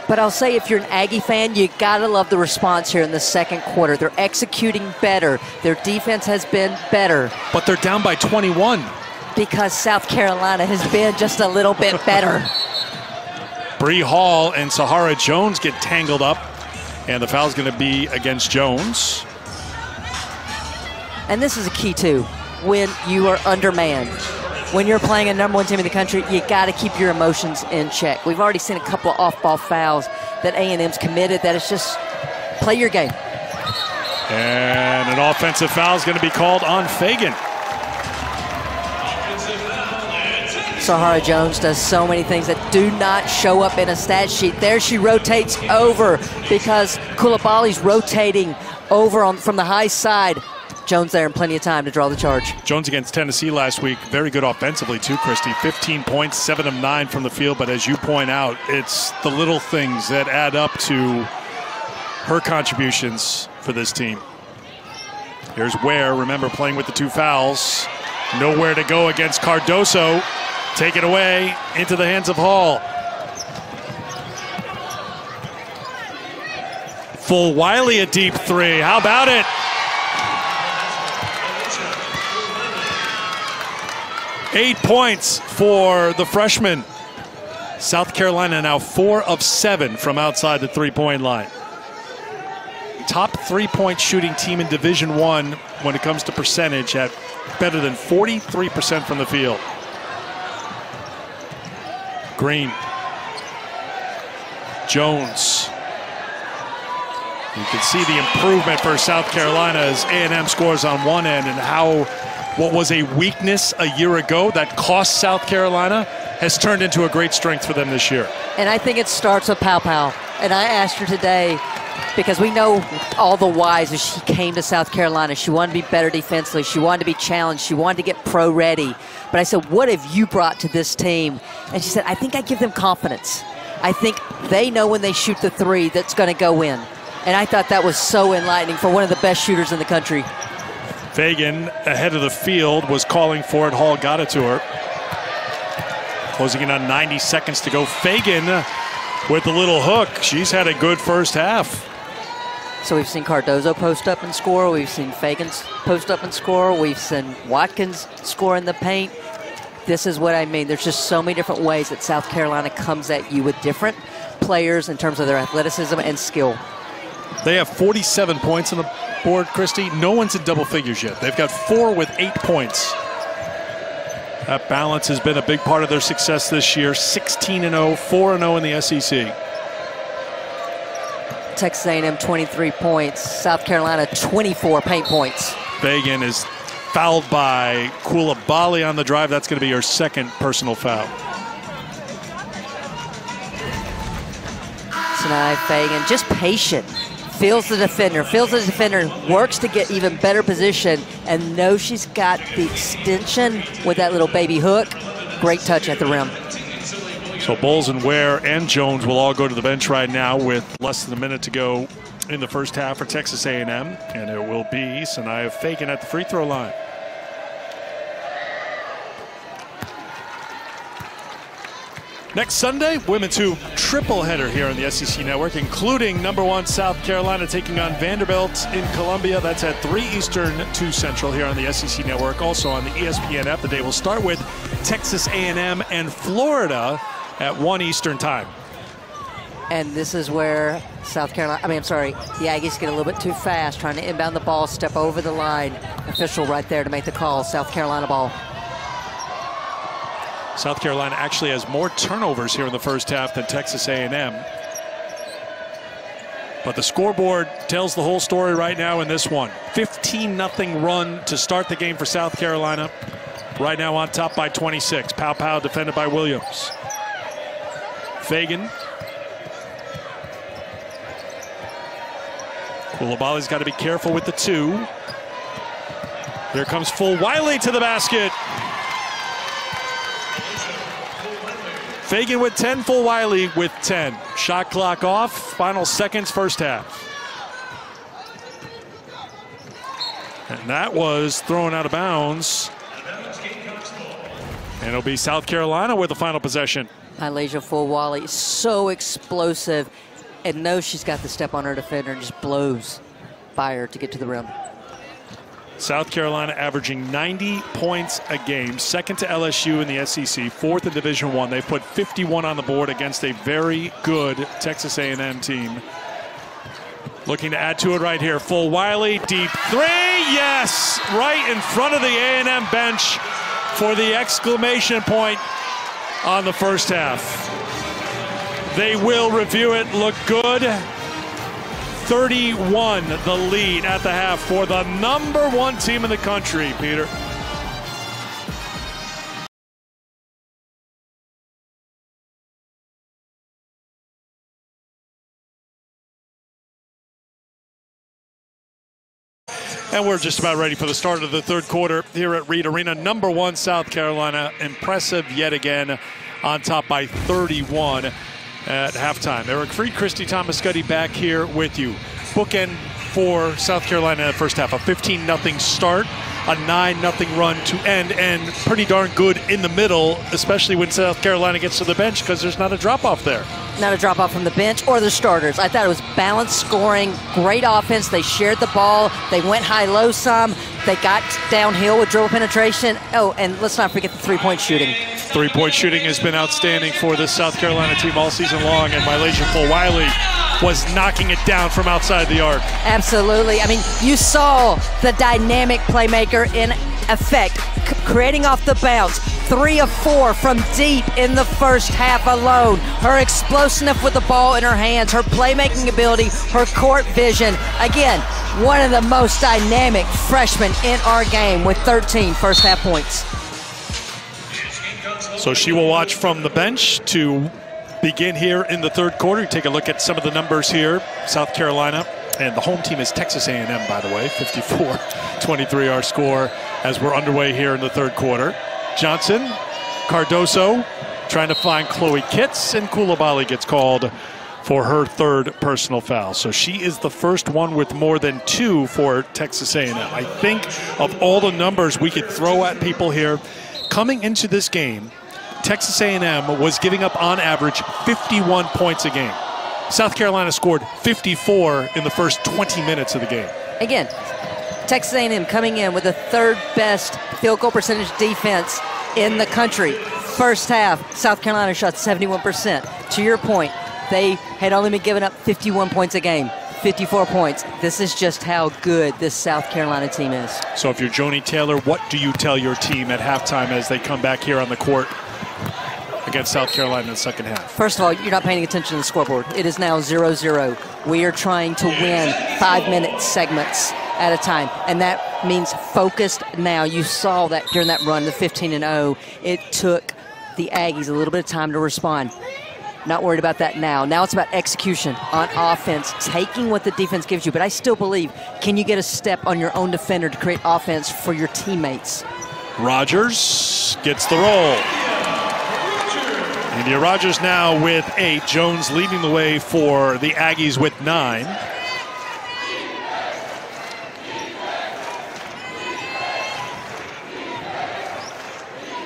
But I'll say, if you're an Aggie fan, you gotta love the response here in the second quarter. They're executing better. Their defense has been better. But they're down by 21. Because South Carolina has been just a little bit better. Bree Hall and Sahara Jones get tangled up, and the foul's going to be against Jones. And this is a key, too. When you are undermanned, when you're playing a #1 team in the country, you got to keep your emotions in check. We've already seen a couple of off-ball fouls that A&M's committed. That is just play your game. And an offensive foul is going to be called on Fagan. Sahara Jones does so many things that do not show up in a stat sheet. There she rotates over because Coulibaly's rotating over from the high side. Jones there in plenty of time to draw the charge. Jones against Tennessee last week, very good offensively too, Christy. 15 points, 7 of 9 from the field, but as you point out, it's the little things that add up to her contributions for this team. Here's Ware, remember, playing with the 2 fouls. Nowhere to go against Cardoso. Take it away into the hands of Hall. Fulwiley, a deep 3. How about it? Eight points for the freshman. South Carolina now 4 of 7 from outside the three-point line. Top three-point shooting team in Division I when it comes to percentage, at better than 43% from the field. Green. Jones. You can see the improvement for South Carolina as A&M scores on one end, and how what was a weakness a year ago that cost South Carolina has turned into a great strength for them this year. And I think it starts with Paopao. And I asked her today, because we know all the whys as she came to South Carolina. She wanted to be better defensively. She wanted to be challenged. She wanted to get pro ready. But I said, what have you brought to this team? And she said, I think I give them confidence. I think they know when they shoot the 3 that's going to go in. And I thought that was so enlightening for one of the best shooters in the country. Fagan, ahead of the field, was calling for it. Hall got it to her. Closing in on 90 seconds to go. Fagan with the little hook. She's had a good first half. So we've seen Cardoso post up and score. We've seen Fagan post up and score. We've seen Watkins score in the paint. This is what I mean. There's just so many different ways that South Carolina comes at you with different players in terms of their athleticism and skill. They have 47 points on the board, Christy. No one's in double figures yet. They've got 4 with 8 points. That balance has been a big part of their success this year. 16-0, 4-0 in the SEC. Texas A&M 23 points. South Carolina 24 paint points. Fagan is fouled by Coulibaly on the drive. That's going to be her second personal foul. Sinai Fagan just patient. Feels the defender, works to get even better position, and knows she's got the extension with that little baby hook. Great touch at the rim. So Bowles and Ware and Jones will all go to the bench right now with less than a minute to go in the first half for Texas A&M, and it will be Sinai Fagan at the free throw line. Next Sunday, women's hoop triple header here on the SEC Network, including #1 South Carolina taking on Vanderbilt in Columbia. That's at 3 Eastern, 2 Central here on the SEC Network. Also on the ESPN app. The day will start with Texas A&M and Florida at 1 Eastern time. And this is where the Aggies get a little bit too fast, trying to inbound the ball, step over the line. Official right there to make the call, South Carolina ball. South Carolina actually has more turnovers here in the first half than Texas A&M. But the scoreboard tells the whole story right now in this one. 15-0 run to start the game for South Carolina. Right now on top by 26. Pow Pow defended by Williams. Fagan. Coulibaly's got to be careful with the 2. Here comes Fulwiley to the basket. Fagan with 10, Fulwiley with 10. Shot clock off, final seconds, first half. And that was thrown out of bounds. And it'll be South Carolina with the final possession. Aicha Fulwiley is so explosive and knows she's got the step on her defender and just blows by her to get to the rim. South Carolina averaging 90 points a game, second to LSU in the SEC, fourth in Division I. They've put 51 on the board against a very good Texas A&M team. Looking to add to it right here. Fulwiley, deep 3, yes! Right in front of the A&M bench for the exclamation point on the first half. They will review it, look good. 31 the lead at the half for the #1 team in the country, Peter. And we're just about ready for the start of the third quarter here at Reed Arena. #1 South Carolina, impressive yet again, on top by 31 at halftime. Eric Freed, Christy Thomas Scuddy back here with you. Bookend for South Carolina in the first half. A 15-0 start, a 9-0 run to end, and pretty darn good in the middle, especially when South Carolina gets to the bench because there's not a drop-off there. Not a drop-off from the bench or the starters. I thought it was balanced scoring, great offense. They shared the ball. They went high-low some. They got downhill with dribble penetration. Oh, and let's not forget the three-point shooting. Three-point shooting has been outstanding for this South Carolina team all season long, and Aicha Fulwiley was knocking it down from outside the arc. Absolutely. I mean, you saw the dynamic playmaker in effect, creating off the bounce. 3 of 4 from deep in the first half alone. Her explosiveness with the ball in her hands, her playmaking ability, her court vision. Again, one of the most dynamic freshmen in our game with 13 first half points. So she will watch from the bench to begin here in the third quarter. You take a look at some of the numbers here. South Carolina, and the home team is Texas A&M, by the way. 54-23 our score as we're underway here in the third quarter. Johnson, Cardoso trying to find Chloe Kitts, and Coulibaly gets called for her third personal foul. So she is the first one with more than 2 for Texas A&M. I think of all the numbers we could throw at people here, coming into this game, Texas A&M was giving up on average 51 points a game. South Carolina scored 54 in the first 20 minutes of the game. Again, Texas A&M coming in with the third best field goal percentage defense in the country. First half, South Carolina shot 71%. To your point, they had only been giving up 51 points a game. 54 points. This is just how good this South Carolina team is. So if you're Joni Taylor, what do you tell your team at halftime as they come back here on the court against South Carolina in the second half? First of all, you're not paying attention to the scoreboard. It is now 0-0. We are trying to win 5-minute segments at a time, and that means focused now. You saw that during that run, the 15-0. It took the Aggies a little bit of time to respond. Not worried about that now. Now it's about execution on offense, taking what the defense gives you. But I still believe, can you get a step on your own defender to create offense for your teammates? Rogers gets the roll. India Rogers now with 8. Jones leading the way for the Aggies with 9.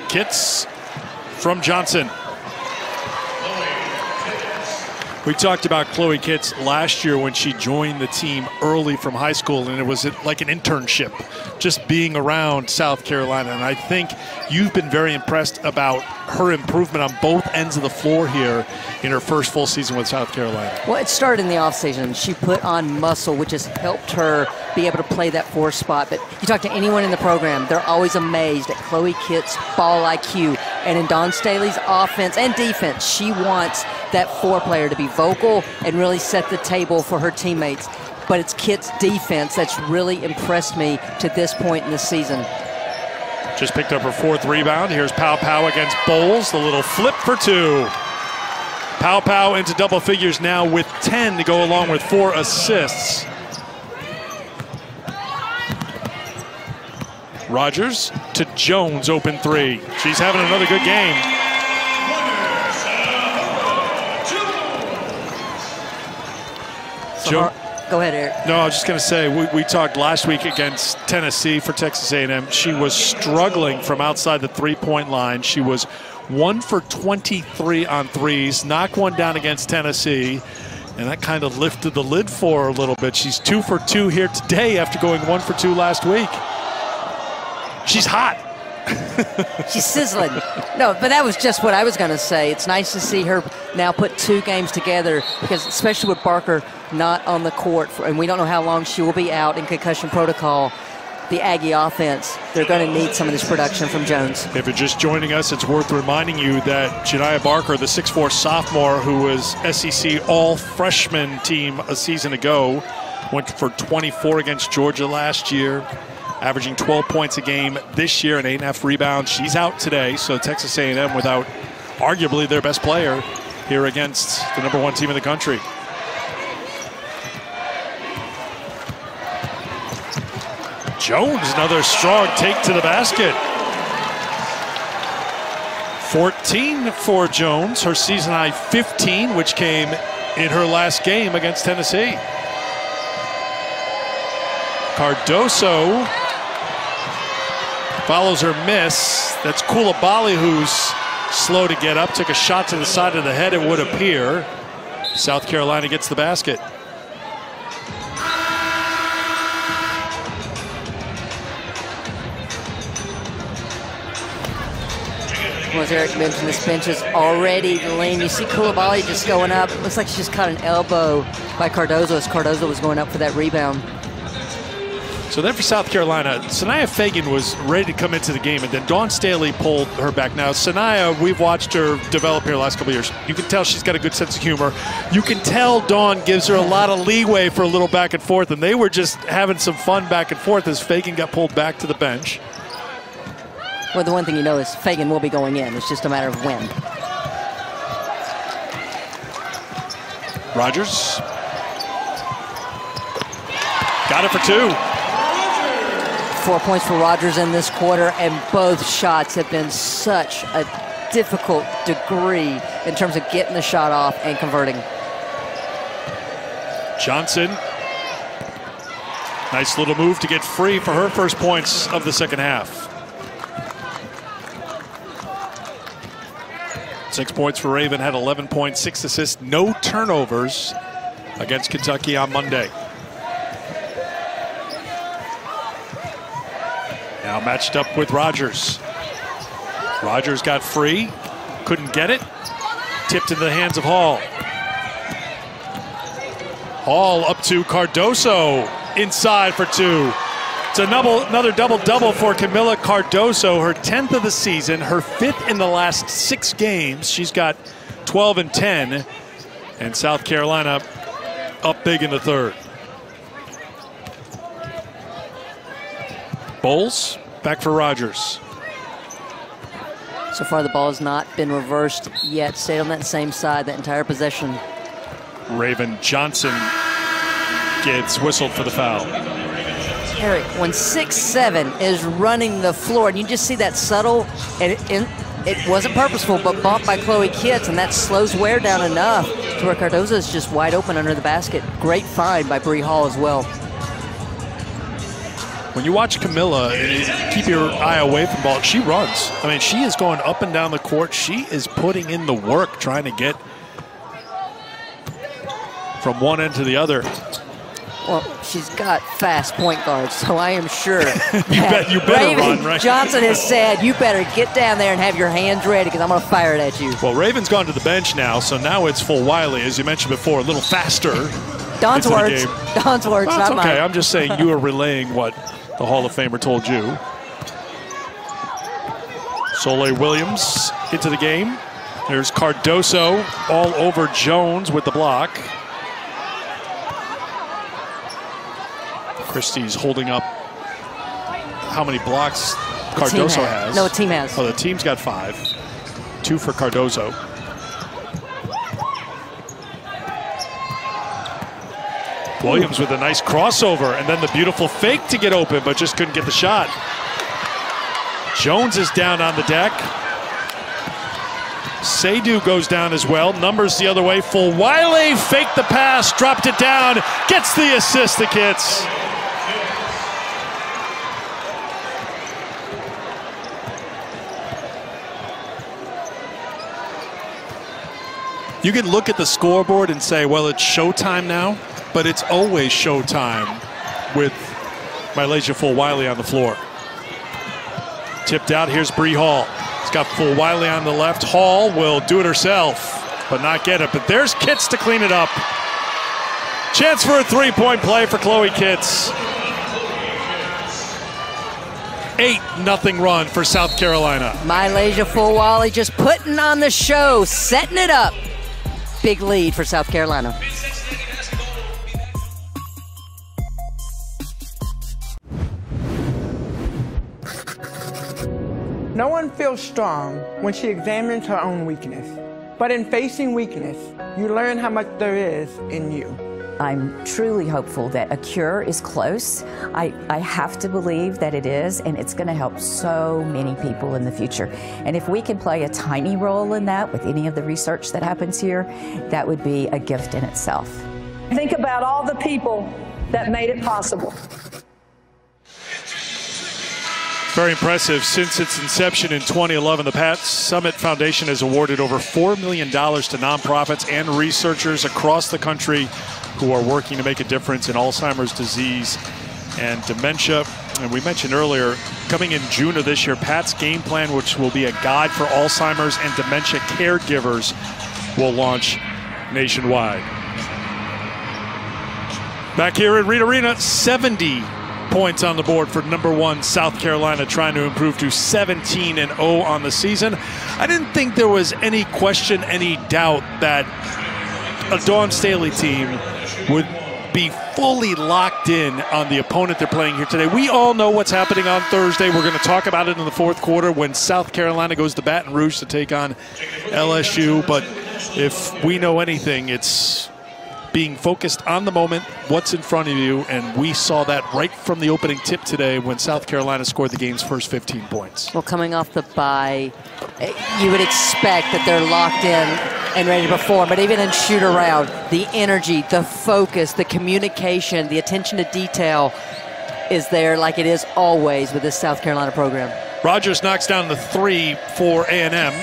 Kitts from Johnson. We talked about Chloe Kitts last year when she joined the team early from high school, and it was like an internship, just being around South Carolina. And I think you've been very impressed about her improvement on both ends of the floor here in her first full season with South Carolina. Well, it started in the offseason. She put on muscle, which has helped her be able to play that 4 spot. But you talk to anyone in the program, they're always amazed at Chloe Kitts' ball IQ. And in Dawn Staley's offense and defense, she wants that 4 player to be vocal and really set the table for her teammates. But it's Kitts' defense that's really impressed me to this point in the season. Just picked up her 4th rebound. Here's Pow Pow against Bowles. The little flip for 2. Pow Pow into double figures now with 10 to go along with 4 assists. Rogers to Jones, open 3. She's having another good game. Go ahead, Eric. No, I was just going to say, we talked last week against Tennessee for Texas A&M. She was struggling from outside the 3-point line. She was 1 for 23 on threes, knocked one down against Tennessee, and that kind of lifted the lid for her a little bit. She's 2 for 2 here today after going 1 for 2 last week. She's hot. She's sizzling. No, but that was just what I was going to say. It's nice to see her now put 2 games together, because especially with Barker not on the court, and we don't know how long she will be out in concussion protocol, the Aggie offense, they're going to need some of this production from Jones. If you're just joining us, it's worth reminding you that Janiah Barker, the 6'4 sophomore who was SEC all-freshman team a season ago, went for 24 against Georgia last year, averaging 12 points a game this year and 8.5 rebounds. She's out today, so Texas A&M without arguably their best player here against the #1 team in the country. Jones, another strong take to the basket. 14 for Jones, her season high 15, which came in her last game against Tennessee. Cardoso follows her miss. That's Coulibaly, who's slow to get up. Took a shot to the side of the head, it would appear. South Carolina gets the basket. Well, as Eric mentioned, this bench is already lean. You see Coulibaly just going up. Looks like she just caught an elbow by Cardoso as Cardoso was going up for that rebound. So then for South Carolina, Sanaya Fagan was ready to come into the game, and then Dawn Staley pulled her back. Now, Sanaya, we've watched her develop here the last couple of years. You can tell she's got a good sense of humor. You can tell Dawn gives her a lot of leeway for a little back and forth, and they were just having some fun back and forth as Fagan got pulled back to the bench. Well, the one thing you know is Fagan will be going in. It's just a matter of when. Rogers. Got it for 2. 4 points for Rogers in this quarter, and both shots have been such a difficult degree in terms of getting the shot off and converting. Johnson. Nice little move to get free for her first points of the second half. 6 points for Raven, had 11 points, 6 assists, no turnovers against Kentucky on Monday. Now matched up with Rogers. Rogers got free, couldn't get it. Tipped into the hands of Hall. Hall up to Cardoso, inside for 2. It's another double-double for Kamilla Cardoso, her 10th of the season, her 5th in the last 6 games. She's got 12 and 10, and South Carolina up big in the third. Bowles, back for Rogers. So far, the ball has not been reversed yet. Stayed on that same side that entire possession. Raven Johnson gets whistled for the foul. Eric, when 6'7" is running the floor, and you just see that subtle, and it wasn't purposeful, but bumped by Chloe Kitts, and that slows wear down enough to where Cardoso is just wide open under the basket. Great find by Bree Hall as well. When you watch Kamilla, keep your eye away from the ball. She runs. I mean, she is going up and down the court. She is putting in the work trying to get from one end to the other. Well, she's got fast point guards, so I am sure that you better run, right? Johnson has said, you better get down there and have your hands ready because I'm going to fire it at you. Well, Raven's gone to the bench now, so now it's Fulwiley, as you mentioned before, a little faster. Don's words. Don's words, well, not okay. mine. I'm just saying you are relaying what the Hall of Famer told you. Soleil Williams into the game. There's Cardoso all over Jones with the block. Christie's holding up how many blocks Cardoso has. No, the team has. Oh, the team's got 5. 2 for Cardoso. Williams with a nice crossover, and then the beautiful fake to get open, but just couldn't get the shot. Jones is down on the deck. Seydoux goes down as well. Numbers the other way. Fulwiley faked the pass, dropped it down, gets the assist, the kids. You can look at the scoreboard and say, well, it's showtime now, but it's always showtime with Aicha Fulwiley on the floor. Tipped out, here's Bree Hall. He's got Fulwiley on the left. Hall will do it herself, but not get it. But there's Kitts to clean it up. Chance for a three-point play for Chloe Kitts. 8-0 run for South Carolina. Aicha Fulwiley just putting on the show, setting it up. Big lead for South Carolina. No one feels strong when she examines her own weakness. But in facing weakness, you learn how much there is in you. I'm truly hopeful that a cure is close. I have to believe that it is, and it's going to help so many people in the future. And if we can play a tiny role in that with any of the research that happens here, that would be a gift in itself. Think about all the people that made it possible. Very impressive. Since its inception in 2011, the Pat Summit Foundation has awarded over $4 million to nonprofits and researchers across the country who are working to make a difference in Alzheimer's disease and dementia. And we mentioned earlier, coming in June of this year, Pat's Game Plan, which will be a guide for Alzheimer's and dementia caregivers, will launch nationwide. Back here at Reed Arena, 70 points on the board for #1 South Carolina, trying to improve to 17-0 on the season. I didn't think there was any question, any doubt that a Dawn Staley team would be fully locked in on the opponent they're playing here today. We all know what's happening on Thursday. We're going to talk about it in the fourth quarter when South Carolina goes to Baton Rouge to take on LSU. But if we know anything, it's being focused on the moment, what's in front of you, and we saw that right from the opening tip today when South Carolina scored the game's first 15 points. Well, coming off the bye, you would expect that they're locked in and ready to perform, but even in shoot-around, the energy, the focus, the communication, the attention to detail is there like it is always with this South Carolina program. Rogers knocks down the 3 for A&M.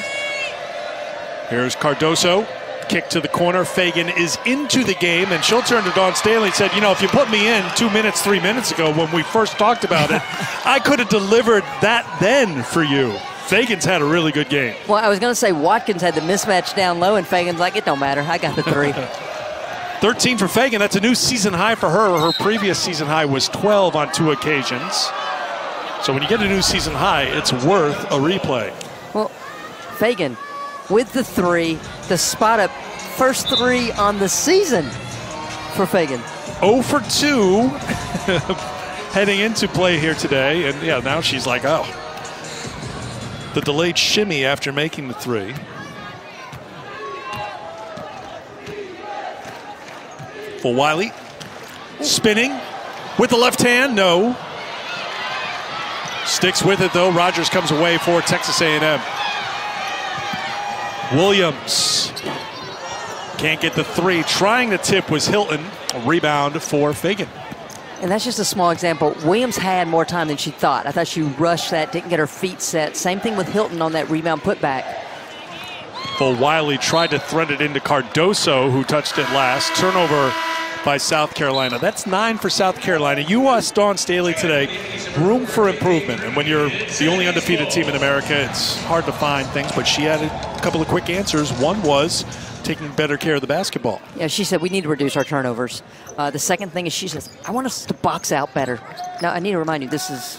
Here's Cardoso. Kick to the corner. Fagan is into the game, and she'll turn to Dawn Staley and said, you know, if you put me in 2 minutes, 3 minutes ago when we first talked about it, I could have delivered that then for you. Fagan's had a really good game. Well, I was going to say Watkins had the mismatch down low, and Fagan's like, it don't matter. I got the 3. 13 for Fagan. That's a new season high for her. Her previous season high was 12 on 2 occasions. So when you get a new season high, it's worth a replay. Well, Fagan with the 3, the spot up, first 3 on the season for Fagan. 0 for 2 heading into play here today. And yeah, now she's like, oh. The delayed shimmy after making the 3. Fulwiley spinning with the left hand, no. Sticks with it though. Rogers comes away for Texas A&M. Williams can't get the 3. Trying to tip was Hilton. A rebound for Fagan. And that's just a small example. Williams had more time than she thought. I thought she rushed that, didn't get her feet set. Same thing with Hilton on that rebound putback. Fulwiley tried to thread it into Cardoso, who touched it last. Turnover by South Carolina. That's 9 for South Carolina. You asked Dawn Staley today, room for improvement. And when you're the only undefeated team in America, it's hard to find things, but she had a couple of quick answers. One was taking better care of the basketball. Yeah, she said we need to reduce our turnovers. The second thing is she says, I want us to box out better. Now, I need to remind you, this is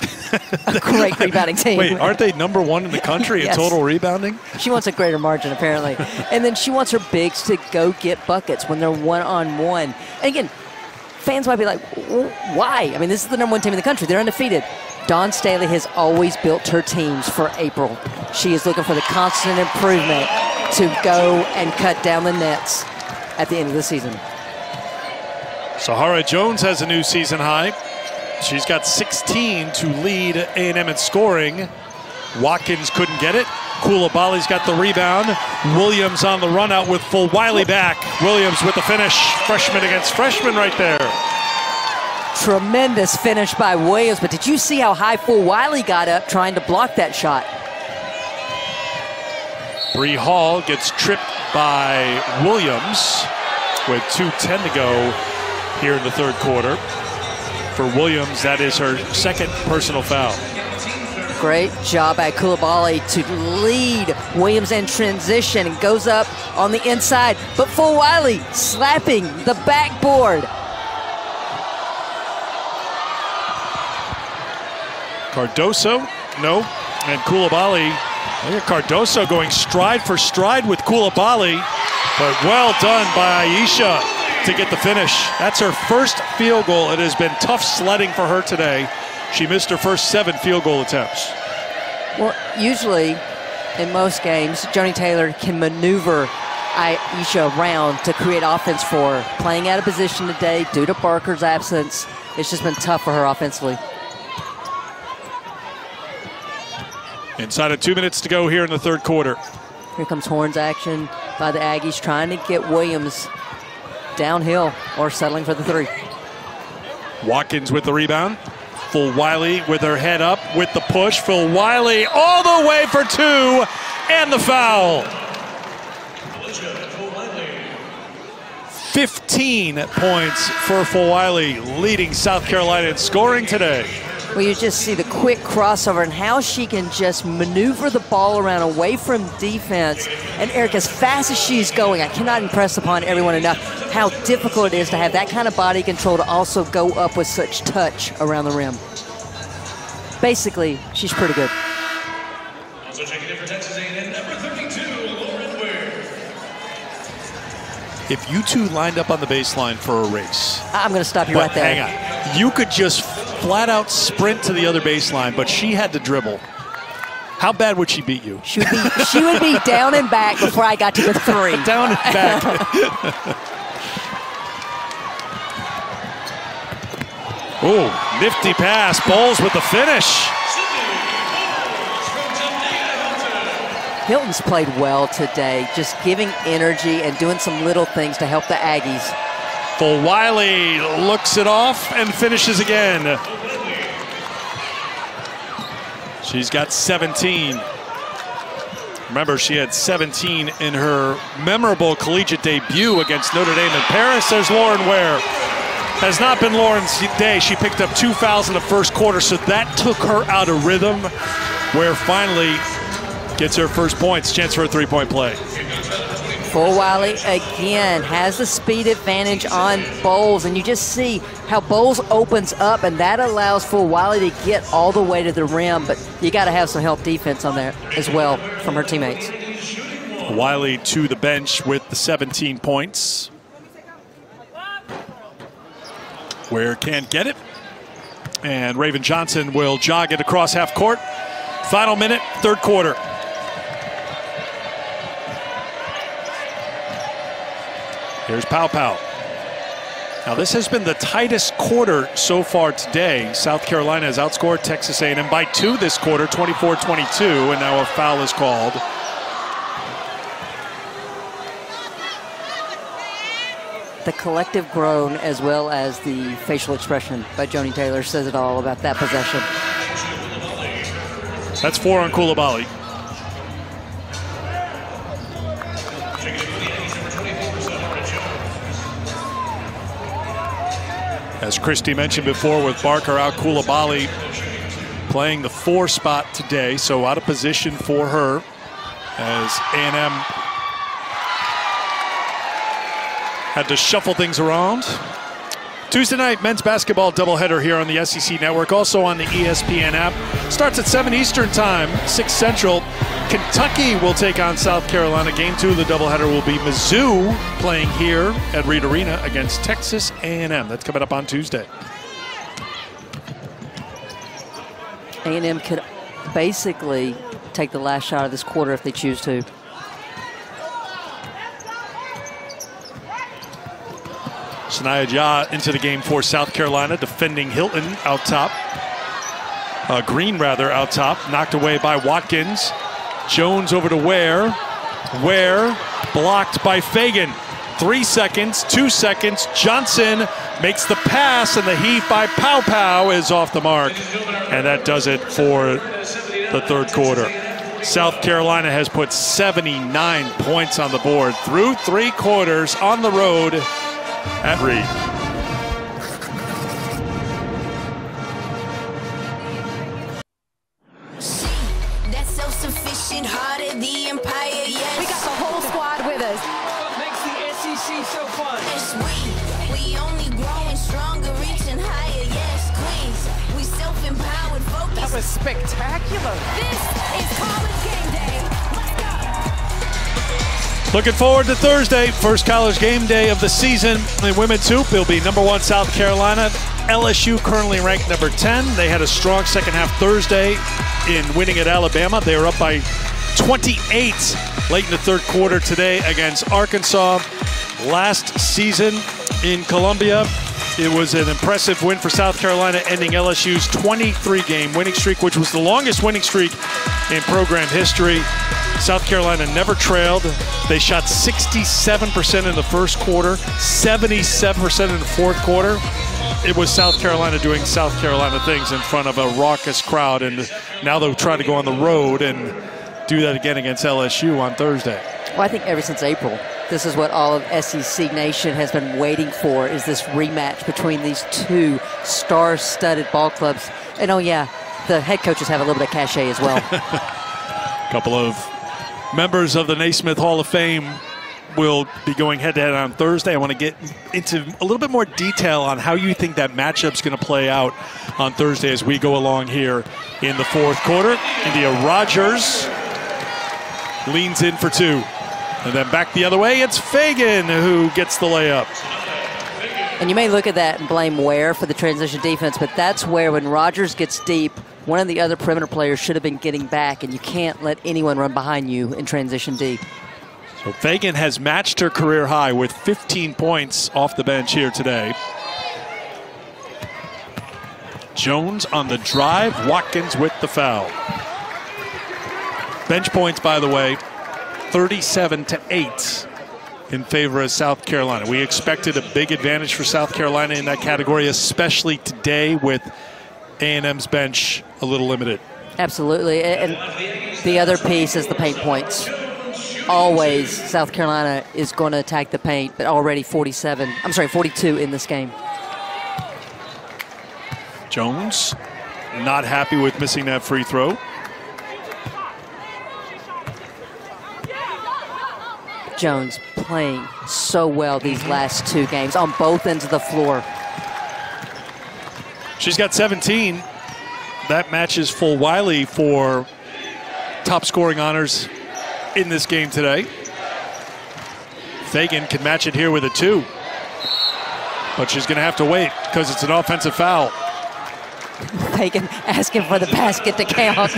a great rebounding team. Wait, aren't they #1 in the country in total rebounding? She wants a greater margin, apparently. And then she wants her bigs to go get buckets when they're one-on-one. And again, fans might be like, why? I mean, this is the #1 team in the country. They're undefeated. Dawn Staley has always built her teams for April. She is looking for the constant improvement to go and cut down the nets at the end of the season. Sahara Jones has a new season high. She's got 16 to lead A&M in scoring. Watkins couldn't get it. Coulibaly's got the rebound. Williams on the run out with Fulwiley back. Williams with the finish. Freshman against freshman right there. Tremendous finish by Williams, but did you see how high Fulwiley got up trying to block that shot? Bree Hall gets tripped by Williams with 2:10 to go here in the third quarter. For Williams, that is her second personal foul. Great job by Coulibaly to lead Williams in transition and goes up on the inside, but Fulwiley slapping the backboard. Cardoso, no, and Coulibaly. Look at Cardoso going stride for stride with Coulibaly, but well done by Aicha to get the finish. That's her first field goal. It has been tough sledding for her today. She missed her first 7 field goal attempts. Well, usually in most games, Joni Taylor can maneuver Aicha around to create offense for her. Playing out of position today due to Barker's absence, it's just been tough for her offensively. Inside of 2 minutes to go here in the third quarter. Here comes horns action by the Aggies, trying to get Williams downhill or settling for the 3. Watkins with the rebound. Fulwiley with her head up with the push. Fulwiley all the way for 2 and the foul. 15 points for Fulwiley, leading South Carolina in scoring today. Well, you just see the quick crossover and how she can just maneuver the ball around away from defense. And Eric, as fast as she's going, I cannot impress upon everyone enough how difficult it is to have that kind of body control to also go up with such touch around the rim. Basically, she's pretty good. Also checking in for Texas A&M, number 32, Lauren Ware. If you two lined up on the baseline for a race. I'm going to stop you right there. Hang on. You could just flat out sprint to the other baseline, but she had to dribble. How bad would she beat you? She would be down and back before I got to the 3. Down and back. Oh, nifty pass. Bowles with the finish. Hilton's played well today, just giving energy and doing some little things to help the Aggies. Fulwiley looks it off and finishes again. She's got 17. Remember, she had 17 in her memorable collegiate debut against Notre Dame in Paris. There's Lauren Ware. Has not been Lauren's day. She picked up 2 fouls in the first quarter, so that took her out of rhythm. Ware finally gets her first points. Chance for a 3-point play. Fulwiley again has the speed advantage on Bowles, and you just see how Bowles opens up, and that allows Fulwiley to get all the way to the rim, but you got to have some help defense on there as well from her teammates. Wiley to the bench with the 17 points. Ware can't get it, and Raven Johnson will jog it across half court. Final minute, third quarter. Here's Pow Pow. Now this has been the tightest quarter so far today. South Carolina has outscored Texas A&M by 2 this quarter, 24-22, and now a foul is called. The collective groan as well as the facial expression by Joni Taylor says it all about that possession. That's 4 on Coulibaly. As Christy mentioned before, with Barker out, Coulibaly playing the 4 spot today, so out of position for her as A&M had to shuffle things around. Tuesday night men's basketball doubleheader here on the SEC Network, also on the ESPN app. Starts at 7 Eastern time, 6 Central. Kentucky will take on South Carolina. Game 2 of the doubleheader will be Mizzou playing here at Reed Arena against Texas A&M. That's coming up on Tuesday. A&M could basically take the last shot of this quarter if they choose to. Aicha into the game for South Carolina, defending Hilton out top. Green rather out top, knocked away by Watkins. Jones over to Ware. Ware blocked by Fagan. 3 seconds, 2 seconds. Johnson makes the pass, and the heave by Pow Pow is off the mark. And that does it for the third quarter. South Carolina has put 79 points on the board through 3 quarters on the road at Reed. That's self-sufficient, heart of the empire, yes. We got the whole squad with us. What makes the SEC so fun? Yes, we only growing stronger, reaching higher, yes, queens. We self-empowered, focused. That was spectacular. This is college game day. Let's go. Looking forward to Thursday, first college game day of the season in women's hoop. It'll be #1 South Carolina. LSU currently ranked number 10. They had a strong second half Thursday in winning at Alabama. They were up by 28 late in the third quarter today against Arkansas. Last season in Columbia, it was an impressive win for South Carolina, ending LSU's 23-game winning streak, which was the longest winning streak in program history. South Carolina never trailed. They shot 67% in the first quarter, 77% in the fourth quarter. It was South Carolina doing South Carolina things in front of a raucous crowd, and now they'll try to go on the road and do that again against LSU on Thursday. Well, I think ever since April, this is what all of SEC Nation has been waiting for, is this rematch between these two star-studded ball clubs. And oh yeah, the head coaches have a little bit of cachet as well. A couple of members of the Naismith Hall of Fame will be going head-to-head on Thursday. I want to get into a little bit more detail on how you think that matchup's going to play out on Thursday as we go along here in the fourth quarter. India Rogers leans in for 2. And then back the other way, it's Fagan who gets the layup. And you may look at that and blame Ware for the transition defense, but that's where when Rogers gets deep, one of the other perimeter players should have been getting back, and you can't let anyone run behind you in transition D. So Fagan has matched her career high with 15 points off the bench here today. Jones on the drive, Watkins with the foul. Bench points, by the way, 37-8 in favor of South Carolina. We expected a big advantage for South Carolina in that category, especially today with A&M's bench a little limited. Absolutely, and the other piece is the paint points. Always South Carolina is going to attack the paint, but already 42 in this game. Jones not happy with missing that free throw. Jones playing so well these last 2 games on both ends of the floor. She's got 17. That matches Fulwiley for top scoring honors in this game today. Fagan can match it here with a 2. But she's going to have to wait because it's an offensive foul. Fagan asking for the basket to count.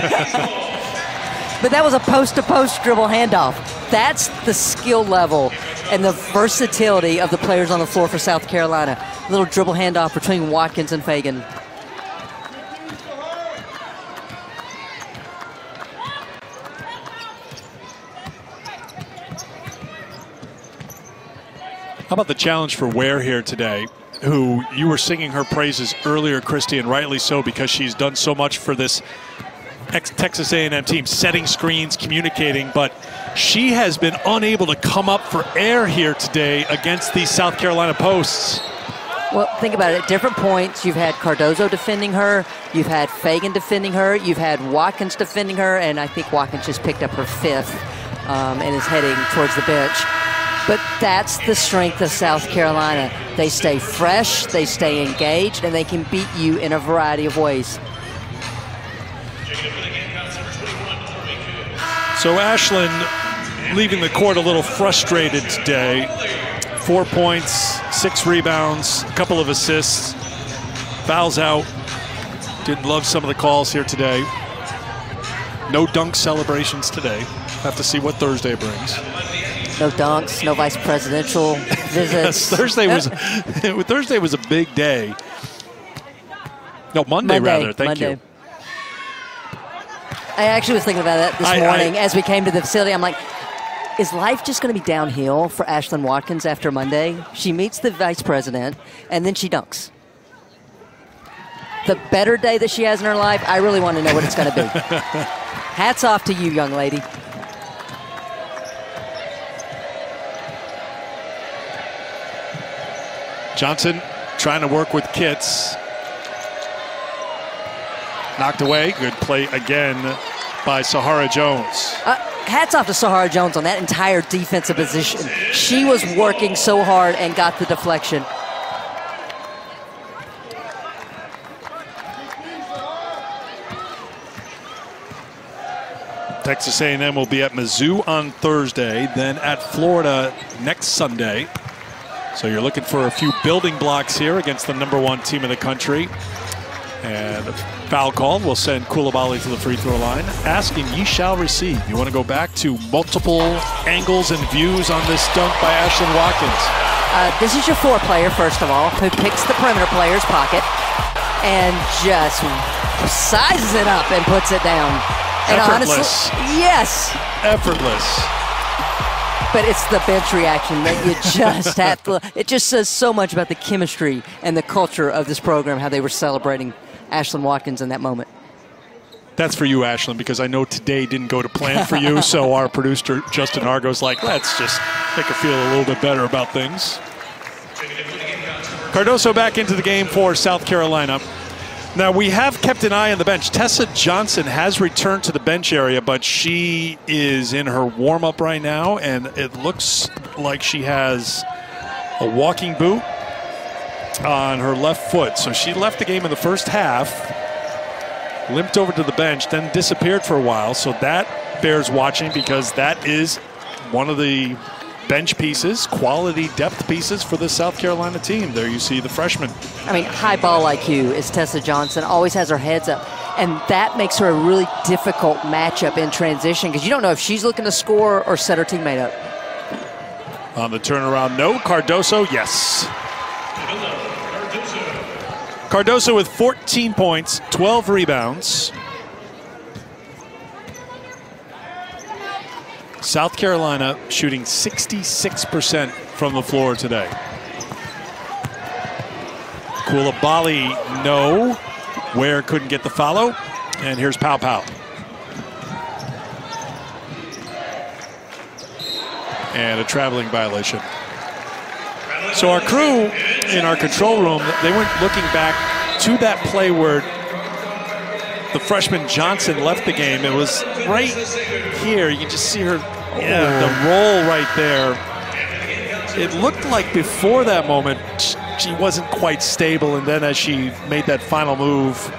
But that was a post-to-post dribble handoff. That's the skill level and the versatility of the players on the floor for South Carolina. A little dribble handoff between Watkins and Fagan. How about the challenge for Ware here today, who you were singing her praises earlier, Christy, and rightly so, because she's done so much for this Texas A&M team, setting screens, communicating, but she has been unable to come up for air here today against these South Carolina posts. Well, think about it. At different points, you've had Cardoso defending her, you've had Fagan defending her, you've had Watkins defending her, and I think Watkins just picked up her 5th and is heading towards the bench. But that's the strength of South Carolina. They stay fresh, they stay engaged, and they can beat you in a variety of ways. So Ashland leaving the court a little frustrated today. 4 points, 6 rebounds, a couple of assists, fouls out. Didn't love some of the calls here today. No dunk celebrations today. Have to see what Thursday brings. No dunks, no vice presidential visits. Yes, Thursday was a big day. No, Monday rather. Thank you. I actually was thinking about that this morning as we came to the facility. I'm like, is life just going to be downhill for Ashlyn Watkins after Monday? She meets the vice president, and then she dunks. The better day that she has in her life, I really want to know what it's going to be. Hats off to you, young lady. Johnson trying to work with Kitts. Knocked away. Good play again by Sahara Jones. Hats off to Sahara Jones on that entire defensive position. She was working so hard and got the deflection. Texas A&M will be at Mizzou on Thursday, then at Florida next Sunday. So you're looking for a few building blocks here against the #1 team in the country. And a foul call will send Coulibaly to the free throw line. Asking, ye shall receive. You want to go back to multiple angles and views on this dunk by Ashlyn Watkins. This is your 4 player, first of all, who picks the perimeter player's pocket and just sizes it up and puts it down. And effortless. Honestly, yes. Effortless. But it's the bench reaction that you just have to. It just says so much about the chemistry and the culture of this program, how they were celebrating Ashlyn Watkins in that moment. That's for you, Ashlyn, because I know today didn't go to plan for you. So our producer, Justin Argo's like, let's just make her feel a little bit better about things. Cardoso back into the game for South Carolina. Now, we have kept an eye on the bench. Tessa Johnson has returned to the bench area, but she is in her warm-up right now, and it looks like she has a walking boot on her left foot. So she left the game in the first half, limped over to the bench, then disappeared for a while. So that bears watching because that is one of the bench pieces, quality depth pieces for the South Carolina team. There you see the freshman. I mean, high ball IQ is Tessa Johnson, always has her heads up. And that makes her a really difficult matchup in transition because you don't know if she's looking to score or set her teammate up. On the turnaround, no. Cardoso, yes. Cardoso with 14 points, 12 rebounds. South Carolina shooting 66% from the floor today. Coulibaly, no. Ware couldn't get the follow. And here's Pow Pow. And a traveling violation. So our crew in our control room, they went looking back to that play where the freshman Johnson left the game. It was right here. You can just see her, the roll right there. It looked like before that moment, she wasn't quite stable. And then as she made that final move,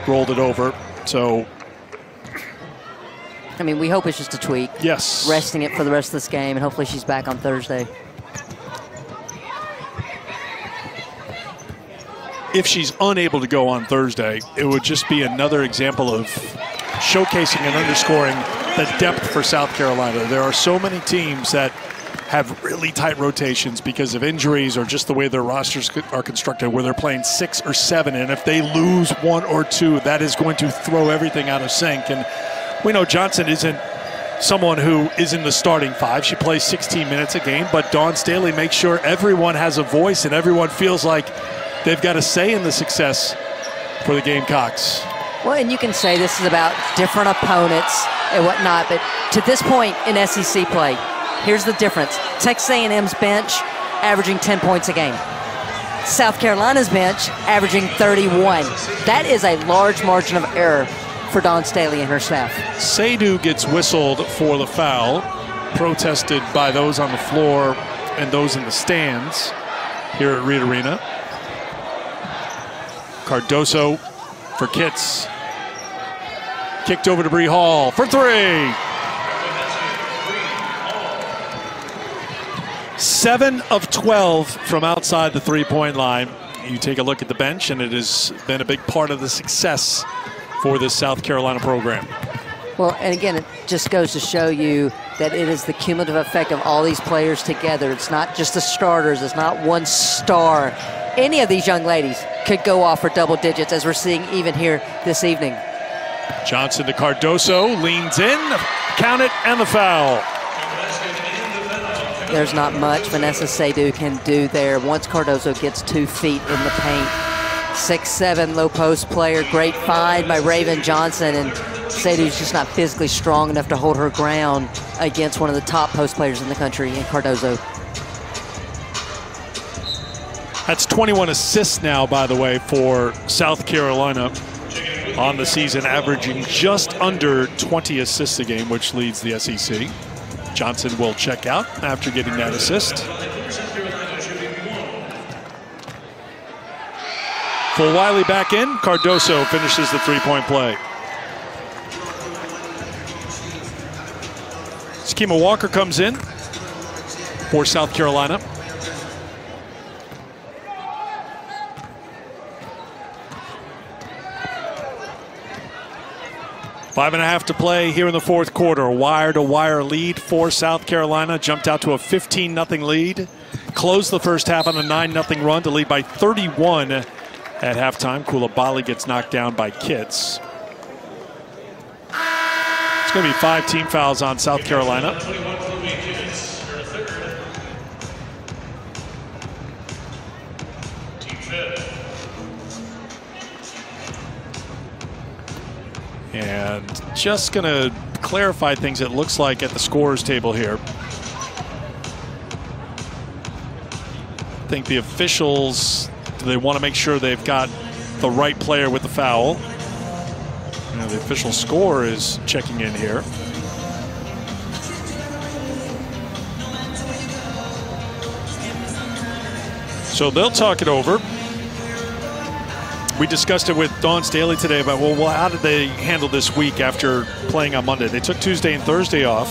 rolled it over. So, I mean, we hope it's just a tweak. Yes. Resting it for the rest of this game, and hopefully she's back on Thursday. If she's unable to go on Thursday, it would just be another example of showcasing and underscoring the depth for South Carolina. There are so many teams that have really tight rotations because of injuries or just the way their rosters are constructed, where they're playing 6 or 7, and if they lose 1 or 2, that is going to throw everything out of sync. And we know Johnson isn't someone who is in the starting 5. She plays 16 minutes a game, but Dawn Staley makes sure everyone has a voice and everyone feels like they've got a say in the success for the Gamecocks. Well, and you can say this is about different opponents and whatnot, but to this point in SEC play, here's the difference. Texas A&M's bench averaging 10 points a game. South Carolina's bench, averaging 31. That is a large margin of error for Dawn Staley and her staff. Seydoux gets whistled for the foul, protested by those on the floor and those in the stands here at Reed Arena. Cardoso for Kitts. Kicked over to Bree Hall for three. 7 of 12 from outside the three-point line. You take a look at the bench, and it has been a big part of the success for this South Carolina program. Well, and again, it just goes to show you that it is the cumulative effect of all these players together. It's not just the starters. It's not one star. Any of these young ladies could go off for double digits, as we're seeing even here this evening. Johnson to Cardoso, leans in, count it, and the foul. There's not much Vanessa Seydoux can do there once Cardoso gets 2 feet in the paint. 6'7" low post player, great find by Raven Johnson, and Seydoux's just not physically strong enough to hold her ground against one of the top post players in the country in Cardoso. That's 21 assists now, by the way, for South Carolina on the season, averaging just under 20 assists a game, which leads the SEC. Johnson will check out after getting that assist. Fulwiley back in. Cardoso finishes the three-point play. Sakima Walker comes in for South Carolina. Five and a half to play here in the fourth quarter. Wire-to-wire lead for South Carolina. Jumped out to a 15-0 lead. Closed the first half on a 9-0 run to lead by 31 at halftime. Coulibaly gets knocked down by Kitts. It's going to be 5 team fouls on South Carolina. And just going to clarify things, it looks like, at the scorers table here. I think the officials, they want to make sure they've got the right player with the foul. Now the official score is checking in here. So they'll talk it over. We discussed it with Dawn Staley today about, well, how did they handle this week after playing on Monday? They took Tuesday and Thursday off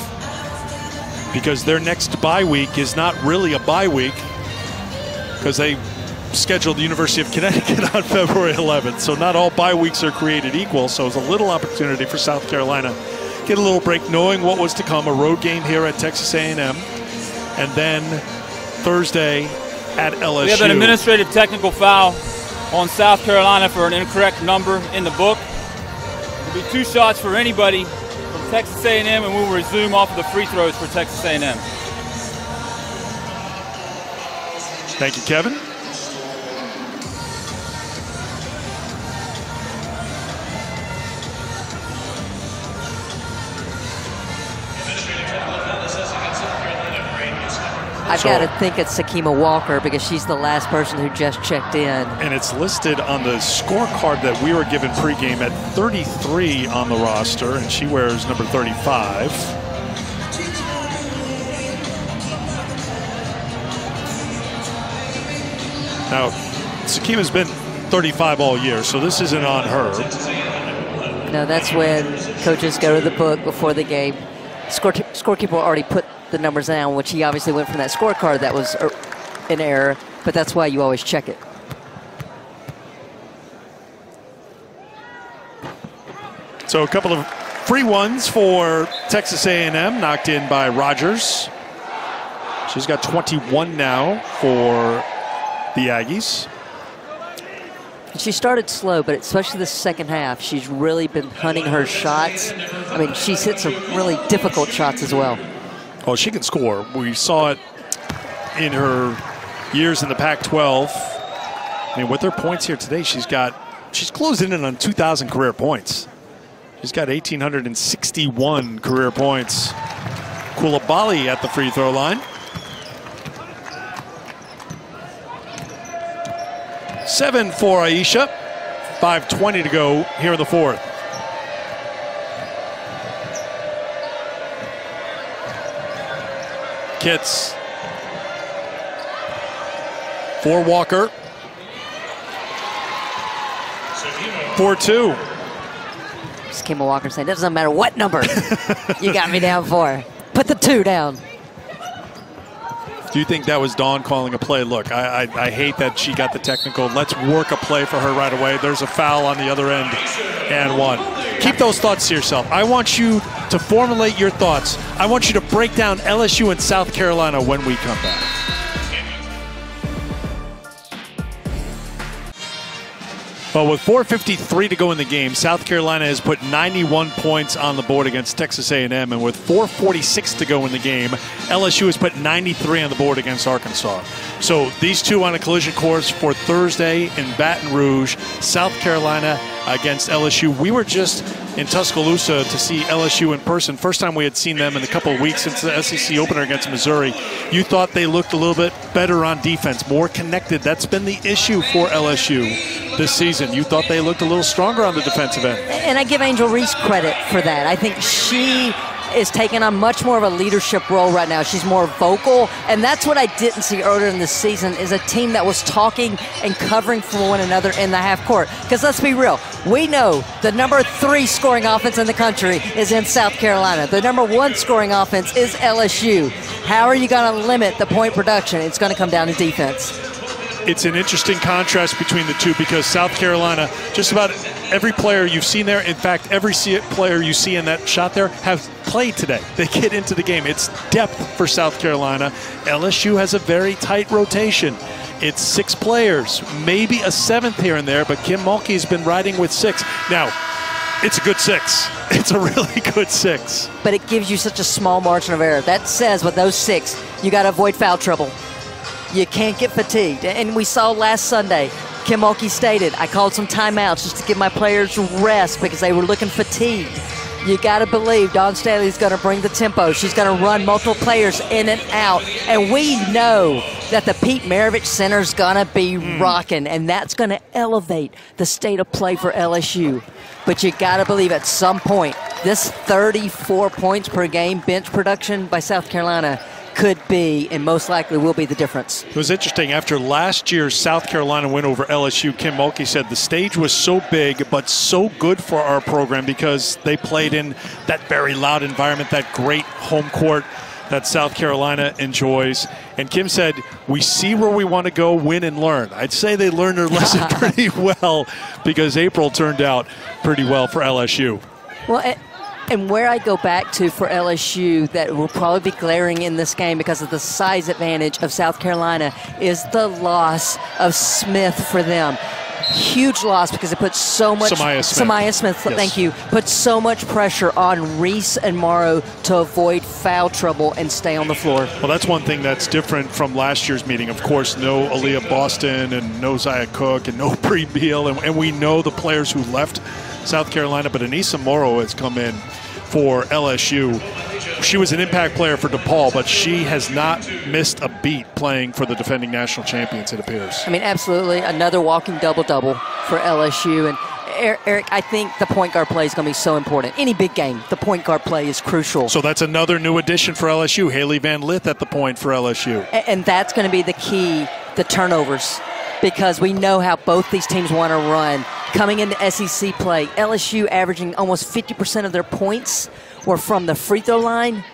because their next bye week is not really a bye week because they scheduled the University of Connecticut on February 11th. So not all bye weeks are created equal. So it's a little opportunity for South Carolina. Get a little break knowing what was to come, a road game here at Texas A&M, and then Thursday at LSU. We have an administrative technical foul on South Carolina for an incorrect number in the book. It'll be 2 shots for anybody from Texas A&M, and we'll resume off of the free throws for Texas A&M. Thank you, Kevin. I've got to think it's Sakima Walker because she's the last person who just checked in. And it's listed on the scorecard that we were given pregame at 33 on the roster, and she wears number 35. Now, Sakima's been 35 all year, so this isn't on her. No, that's when coaches go to the book before the game. Scorekeeper already put the numbers down, which he obviously went from that scorecard that was an error, but that's why you always check it. So a couple of free ones for Texas A&M, knocked in by Rogers. She's got 21 now for the Aggies. She started slow, but especially the second half, she's really been hunting her shots. I mean, she's hit some really difficult shots as well. Oh, she can score. We saw it in her years in the Pac-12. I mean, with her points here today, she's closing in on 2,000 career points. She's got 1,861 career points. Coulibaly at the free throw line. 7 for Aicha. 5:20 to go here in the fourth. Kitts for Walker. 4-2. Just Kimilla Walker saying, it doesn't matter what number you got me down for. Put the 2 down. Do you think that was Dawn calling a play? Look, I hate that she got the technical. Let's work a play for her right away. There's a foul on the other end and 1. Keep those thoughts to yourself. I want you to formulate your thoughts. I want you to break down LSU and South Carolina when we come back. Well, with 4:53 to go in the game, South Carolina has put 91 points on the board against Texas A&M, and with 4:46 to go in the game, LSU has put 93 on the board against Arkansas. So these two on a collision course for Thursday in Baton Rouge, South Carolina against LSU. We were just in Tuscaloosa to see LSU in person. First time we had seen them in a couple of weeks since the SEC opener against Missouri. You thought they looked a little bit better on defense, more connected. That's been the issue for LSU this season. You thought they looked a little stronger on the defensive end. And I give Angel Reese credit for that. I think she is taking on much more of a leadership role right now. She's more vocal, and that's what I didn't see earlier in this season, is a team that was talking and covering for one another in the half court. Because let's be real, we know the number 3 scoring offense in the country is in South Carolina. The number 1 scoring offense is LSU. How are you going to limit the point production? It's going to come down to defense. It's an interesting contrast between the two because South Carolina, just about every player you've seen there, in fact, every player you see in that shot there have played today. They get into the game. It's depth for South Carolina. LSU has a very tight rotation. It's 6 players, maybe a 7th here and there, but Kim Mulkey's been riding with 6. Now, it's a good 6. It's a really good 6. But it gives you such a small margin of error. That says with those 6, you got to avoid foul trouble. You can't get fatigued. And we saw last Sunday, Kim Mulkey stated, I called some timeouts just to give my players rest because they were looking fatigued. You got to believe Dawn Staley's going to bring the tempo. She's going to run multiple players in and out. And we know that the Pete Maravich Center's going to be rocking, and that's going to elevate the state of play for LSU. But you got to believe at some point, this 34 points per game bench production by South Carolina could be, and most likely will be, the difference. It was interesting. After last year's South Carolina win over LSU, Kim Mulkey said the stage was so big but so good for our program because they played in that very loud environment, that great home court that South Carolina enjoys. And Kim said, we see where we want to go, win and learn. I'd say they learned their lesson pretty well because April turned out pretty well for LSU. Well, and where I go back to for LSU that will probably be glaring in this game because of the size advantage of South Carolina is the loss of Smith for them. Huge loss because it puts so much Samaya Smith, yes. Thank you, puts so much pressure on Reese and Morrow to avoid foul trouble and stay on the floor. Well, that's one thing that's different from last year's meeting. Of course, no Aaliyah Boston and no Zaya Cook and no Bree Beal, and we know the players who left South Carolina, but Anissa Morrow has come in for LSU. She was an impact player for DePaul, but she has not missed a beat playing for the defending national champions, it appears. I mean, absolutely. Another walking double-double for LSU. And Eric, I think the point guard play is going to be so important. Any big game, the point guard play is crucial. So that's another new addition for LSU. Haley Van Lith at the point for LSU. And that's going to be the key, the turnovers, because we know how both these teams want to run. Coming into SEC play, LSU averaging almost 50% of their points were from the free throw line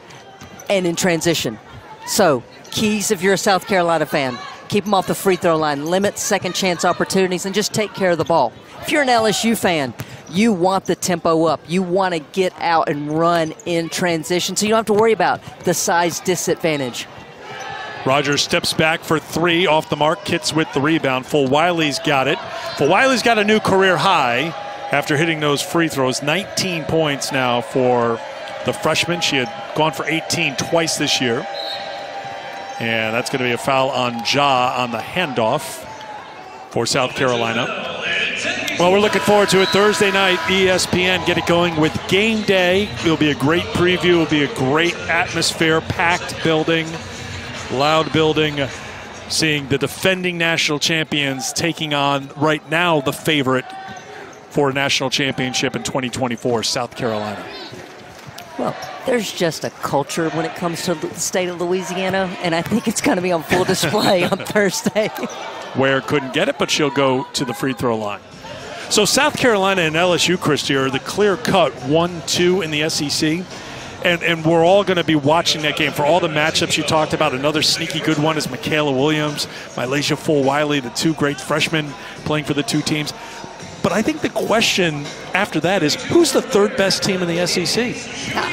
and in transition. So, keys if you're a South Carolina fan, keep them off the free throw line, limit second chance opportunities, and just take care of the ball. If you're an LSU fan, you want the tempo up. You want to get out and run in transition so you don't have to worry about the size disadvantage. Rogers steps back for 3 off the mark. Kitts with the rebound. Fulwiley's got it. Fulwiley's got a new career high after hitting those free throws. 19 points now for the freshman. She had gone for 18 twice this year. And that's going to be a foul on Ja on the handoff for South Carolina. Well, we're looking forward to it. Thursday night, ESPN, get it going with Game Day. It'll be a great preview. It'll be a great atmosphere, packed building. Loud building. seeing the defending national champions taking on, right now, the favorite for a national championship in 2024, South Carolina. Well, there's just a culture when it comes to the state of Louisiana, and I think it's going to be on full display on Thursday. Ware couldn't get it, but she'll go to the free throw line. So South Carolina and LSU, Christy, are the clear-cut 1-2 in the SEC. And we're all going to be watching that game for all the matchups you talked about. Another sneaky good one is Michaela Williams, Aicha Fulwiley, the two great freshmen playing for the two teams. But I think the question after that is, who's the third best team in the SEC?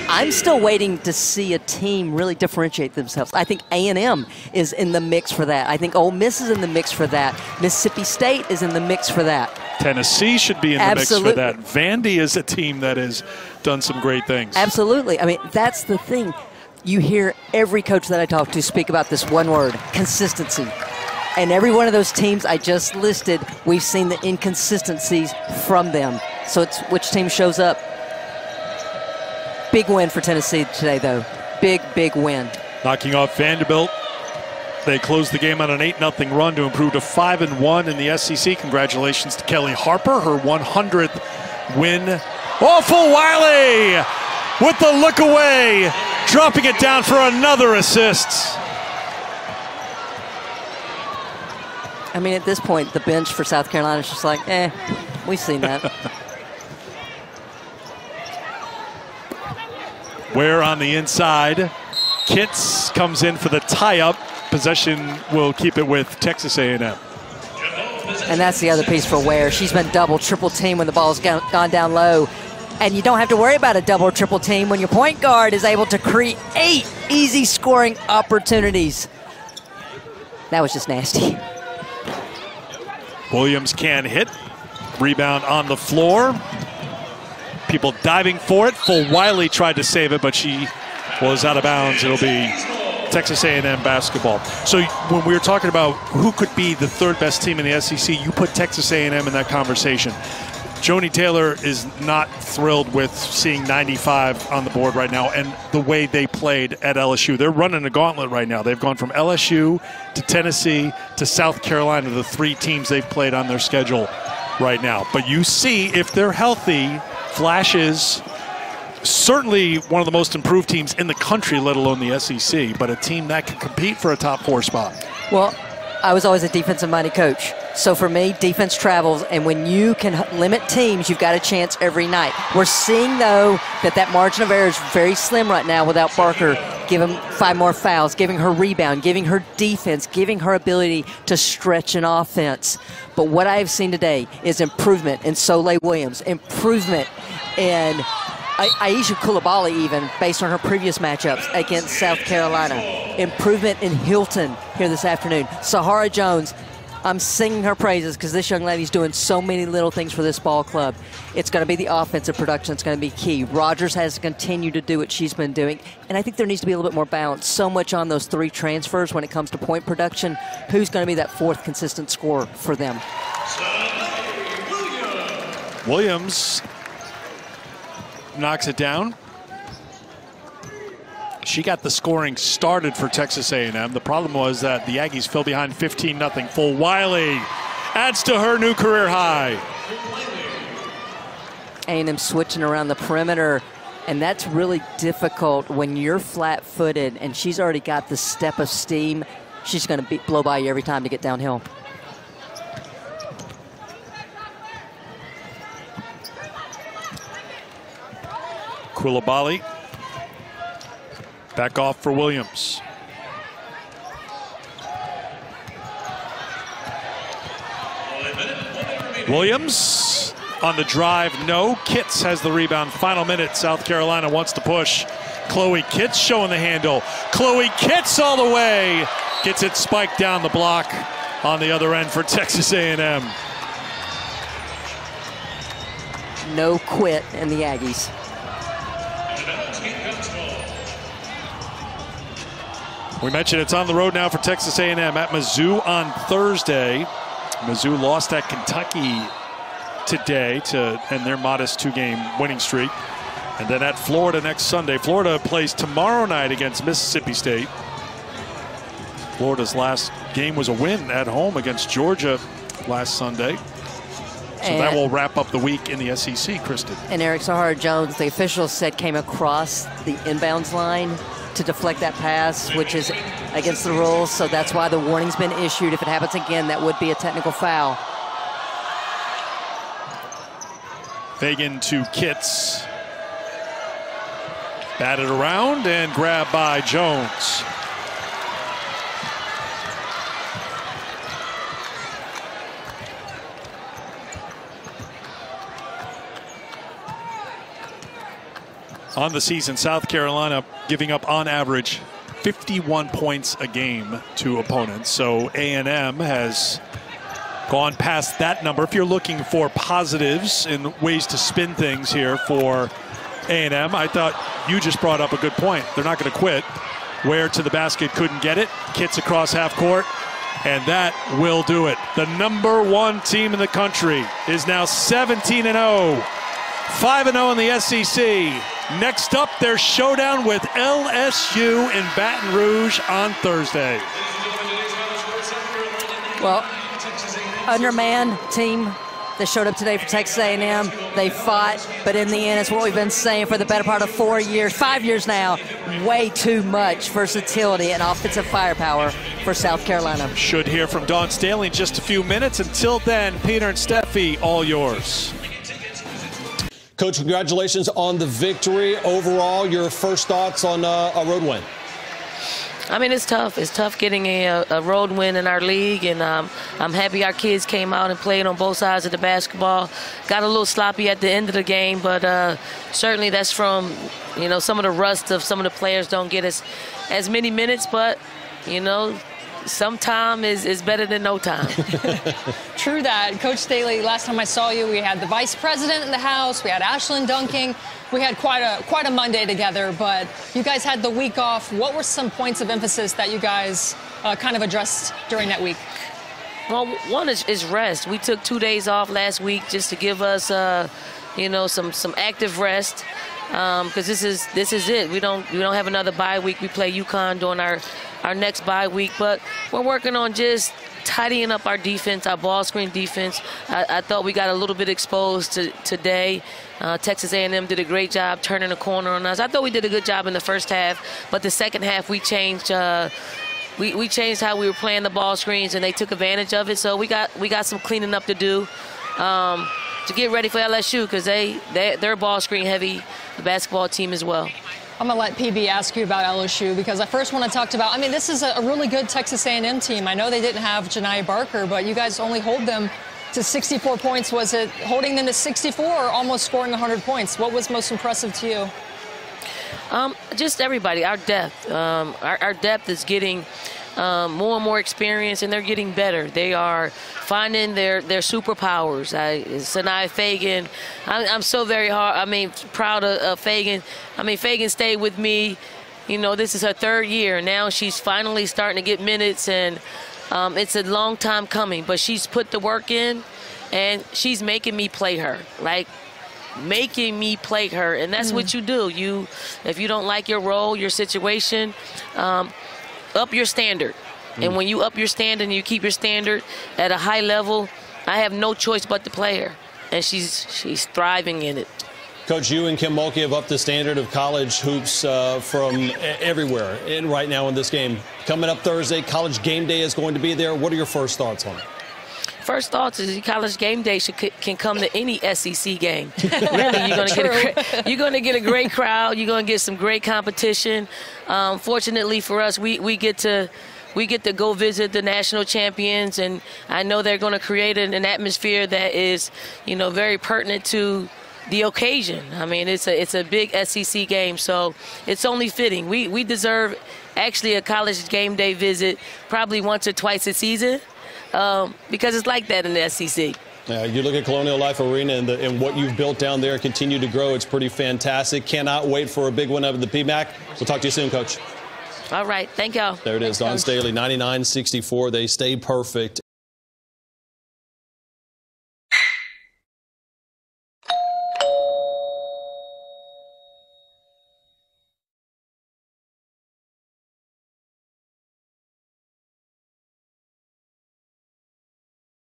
I'm still waiting to see a team really differentiate themselves. I think A&M is in the mix for that. I think Ole Miss is in the mix for that. Mississippi State is in the mix for that. Tennessee should be in the mix for that. Vandy is a team that has done some great things. Absolutely. I mean, that's the thing. You hear every coach that I talk to speak about this one word, consistency. And every one of those teams I just listed, we've seen the inconsistencies from them. So it's which team shows up. Big win for Tennessee today, though. Big, big win. Knocking off Vanderbilt. They closed the game on an 8-0 run to improve to 5-1 in the SEC. Congratulations to Kelly Harper, her 100th win. Oh, Fulwiley with the look away, dropping it down for another assist. I mean, at this point, the bench for South Carolina is just like, we've seen that. Ware on the inside. Kitts comes in for the tie-up. Possession will keep it with Texas A&M. And that's the other piece for Ware. She's been double, triple team when the ball's gone down low. And you don't have to worry about a double or triple team when your point guard is able to create easy scoring opportunities. That was just nasty. Williams can hit. Rebound on the floor. People diving for it. Fulwiley tried to save it, but she was out of bounds. It'll be Texas A&M basketball. So when we were talking about who could be the third best team in the SEC, you put Texas A&M in that conversation. Joni Taylor is not thrilled with seeing 95 on the board right now and the way they played at LSU. They're running a gauntlet right now. They've gone from LSU to Tennessee to South Carolina, the three teams they've played on their schedule right now. But you see, if they're healthy, flashes, certainly one of the most improved teams in the country, let alone the SEC, but a team that can compete for a top 4 spot. Well, I was always a defensive-minded coach. So for me, defense travels, and when you can limit teams, you've got a chance every night. We're seeing, though, that margin of error is very slim right now without Barker giving 5 more fouls, giving her rebound, giving her defense, giving her ability to stretch an offense. But what I have seen today is improvement in Soleil Williams, improvement in Aicha Coulibaly, even based on her previous matchups against South Carolina. Improvement in Hilton here this afternoon. Sahara Jones, I'm singing her praises because this young lady's doing so many little things for this ball club. It's going to be the offensive production that's going to be key. Rogers has to continue to do what she's been doing, and I think there needs to be a little bit more balance. So much on those 3 transfers when it comes to point production. Who's going to be that 4th consistent scorer for them? Williams knocks it down. She got the scoring started for Texas A&M. The problem was that the Aggies fell behind 15-0. Fulwiley adds to her new career high. A&M switching around the perimeter, and that's really difficult when you're flat-footed and she's already got the step of steam. She's going to blow by you every time to get downhill. Coulibaly. Back off for Williams. Williams on the drive, no. Kitts has the rebound. Final minute, South Carolina wants to push. Chloe Kitts showing the handle. Chloe Kitts all the way. Gets it spiked down the block on the other end for Texas A&M. No quit in the Aggies. We mentioned it's on the road now for Texas A&M at Mizzou on Thursday. Mizzou lost at Kentucky today to end their modest 2-game winning streak. And then at Florida next Sunday. Florida plays tomorrow night against Mississippi State. Florida's last game was a win at home against Georgia last Sunday. So that will wrap up the week in the SEC, Kristen. And Eric Sahara-Jones, the officials said, came across the inbounds line to deflect that pass, which is against the rules. So that's why the warning's been issued. If it happens again, that would be a technical foul. Fagan to Kitts. Batted around and grabbed by Jones. On the season, South Carolina giving up on average 51 points a game to opponents. So A&M has gone past that number. If you're looking for positives and ways to spin things here for A&M, I thought you just brought up a good point. They're not going to quit. Ware to the basket, couldn't get it. Kitts across half court, and that will do it. The #1 team in the country is now 17-0, 5-0 in the SEC. Next up, their showdown with LSU in Baton Rouge on Thursday. Well, undermanned team that showed up today for Texas A&M. They fought, but in the end, it's what we've been saying for the better part of 4 years, 5 years now. Way too much versatility and offensive firepower for South Carolina. Should hear from Dawn Staley in just a few minutes. Until then, Peter and Steffi, all yours. Coach, congratulations on the victory. Overall, your first thoughts on a road win? I mean, it's tough. It's tough getting a road win in our league, and I'm happy our kids came out and played on both sides of the basketball. Got a little sloppy at the end of the game, but certainly that's from, you know, some of the rust of some of the players don't get as many minutes, but, you know, some time is better than no time. True that. Coach Staley, last time I saw you, we had the vice president in the house, we had Ashlyn dunking. We had quite a Monday together, but you guys had the week off. What were some points of emphasis that you guys kind of addressed during that week? Well, one is rest. We took 2 days off last week just to give us, you know, some active rest, because this is it. We don't have another bye week. We play UConn during our next bye week, but we're working on just tidying up our defense, our ball screen defense. I thought we got a little bit exposed today. Texas A&M did a great job turning the corner on us. I thought we did a good job in the first half, but the second half we changed. We changed how we were playing the ball screens, and they took advantage of it. So we got some cleaning up to do to get ready for LSU, because they're ball screen heavy, the basketball team as well. I'm going to let PB ask you about LSU, because I first want to talk about, I mean, this is a really good Texas A&M team. I know they didn't have Joni Barker, but you guys only hold them to 64 points. Was it holding them to 64 or almost scoring 100 points? What was most impressive to you? Just everybody, our depth. Our depth is getting more and more experience, and they're getting better. They are finding their superpowers. Sanaya Fagan, I'm so very proud of Fagan. I mean, Fagan stayed with me. You know, this is her 3rd year. Now she's finally starting to get minutes, and it's a long time coming, but she's put the work in, and she's making me play her. Like, making me play her, and that's what you do. If you don't like your role, your situation, up your standard. And when you up your standard and you keep your standard at a high level, I have no choice but to play her, and she's thriving in it. Coach, you and Kim Mulkey have upped the standard of college hoops from everywhere and right now in this game. Coming up Thursday, College Game Day is going to be there. What are your first thoughts on it? First thoughts is College Game Day can come to any SEC game. Really, you're going to get a great crowd. You're going to get some great competition. Fortunately for us, we get to go visit the national champions, and I know they're going to create an atmosphere that is, you know, very pertinent to the occasion. I mean, it's a big SEC game, so it's only fitting. We deserve actually a College Game Day visit probably once or twice a season, because it's like that in the SEC. You look at Colonial Life Arena and what you've built down there, continue to grow. It's pretty fantastic. Cannot wait for a big one out of the PMAC. We'll talk to you soon, Coach. All right. Thank y'all. There it is. Dawn Staley, 99-64. They stay perfect.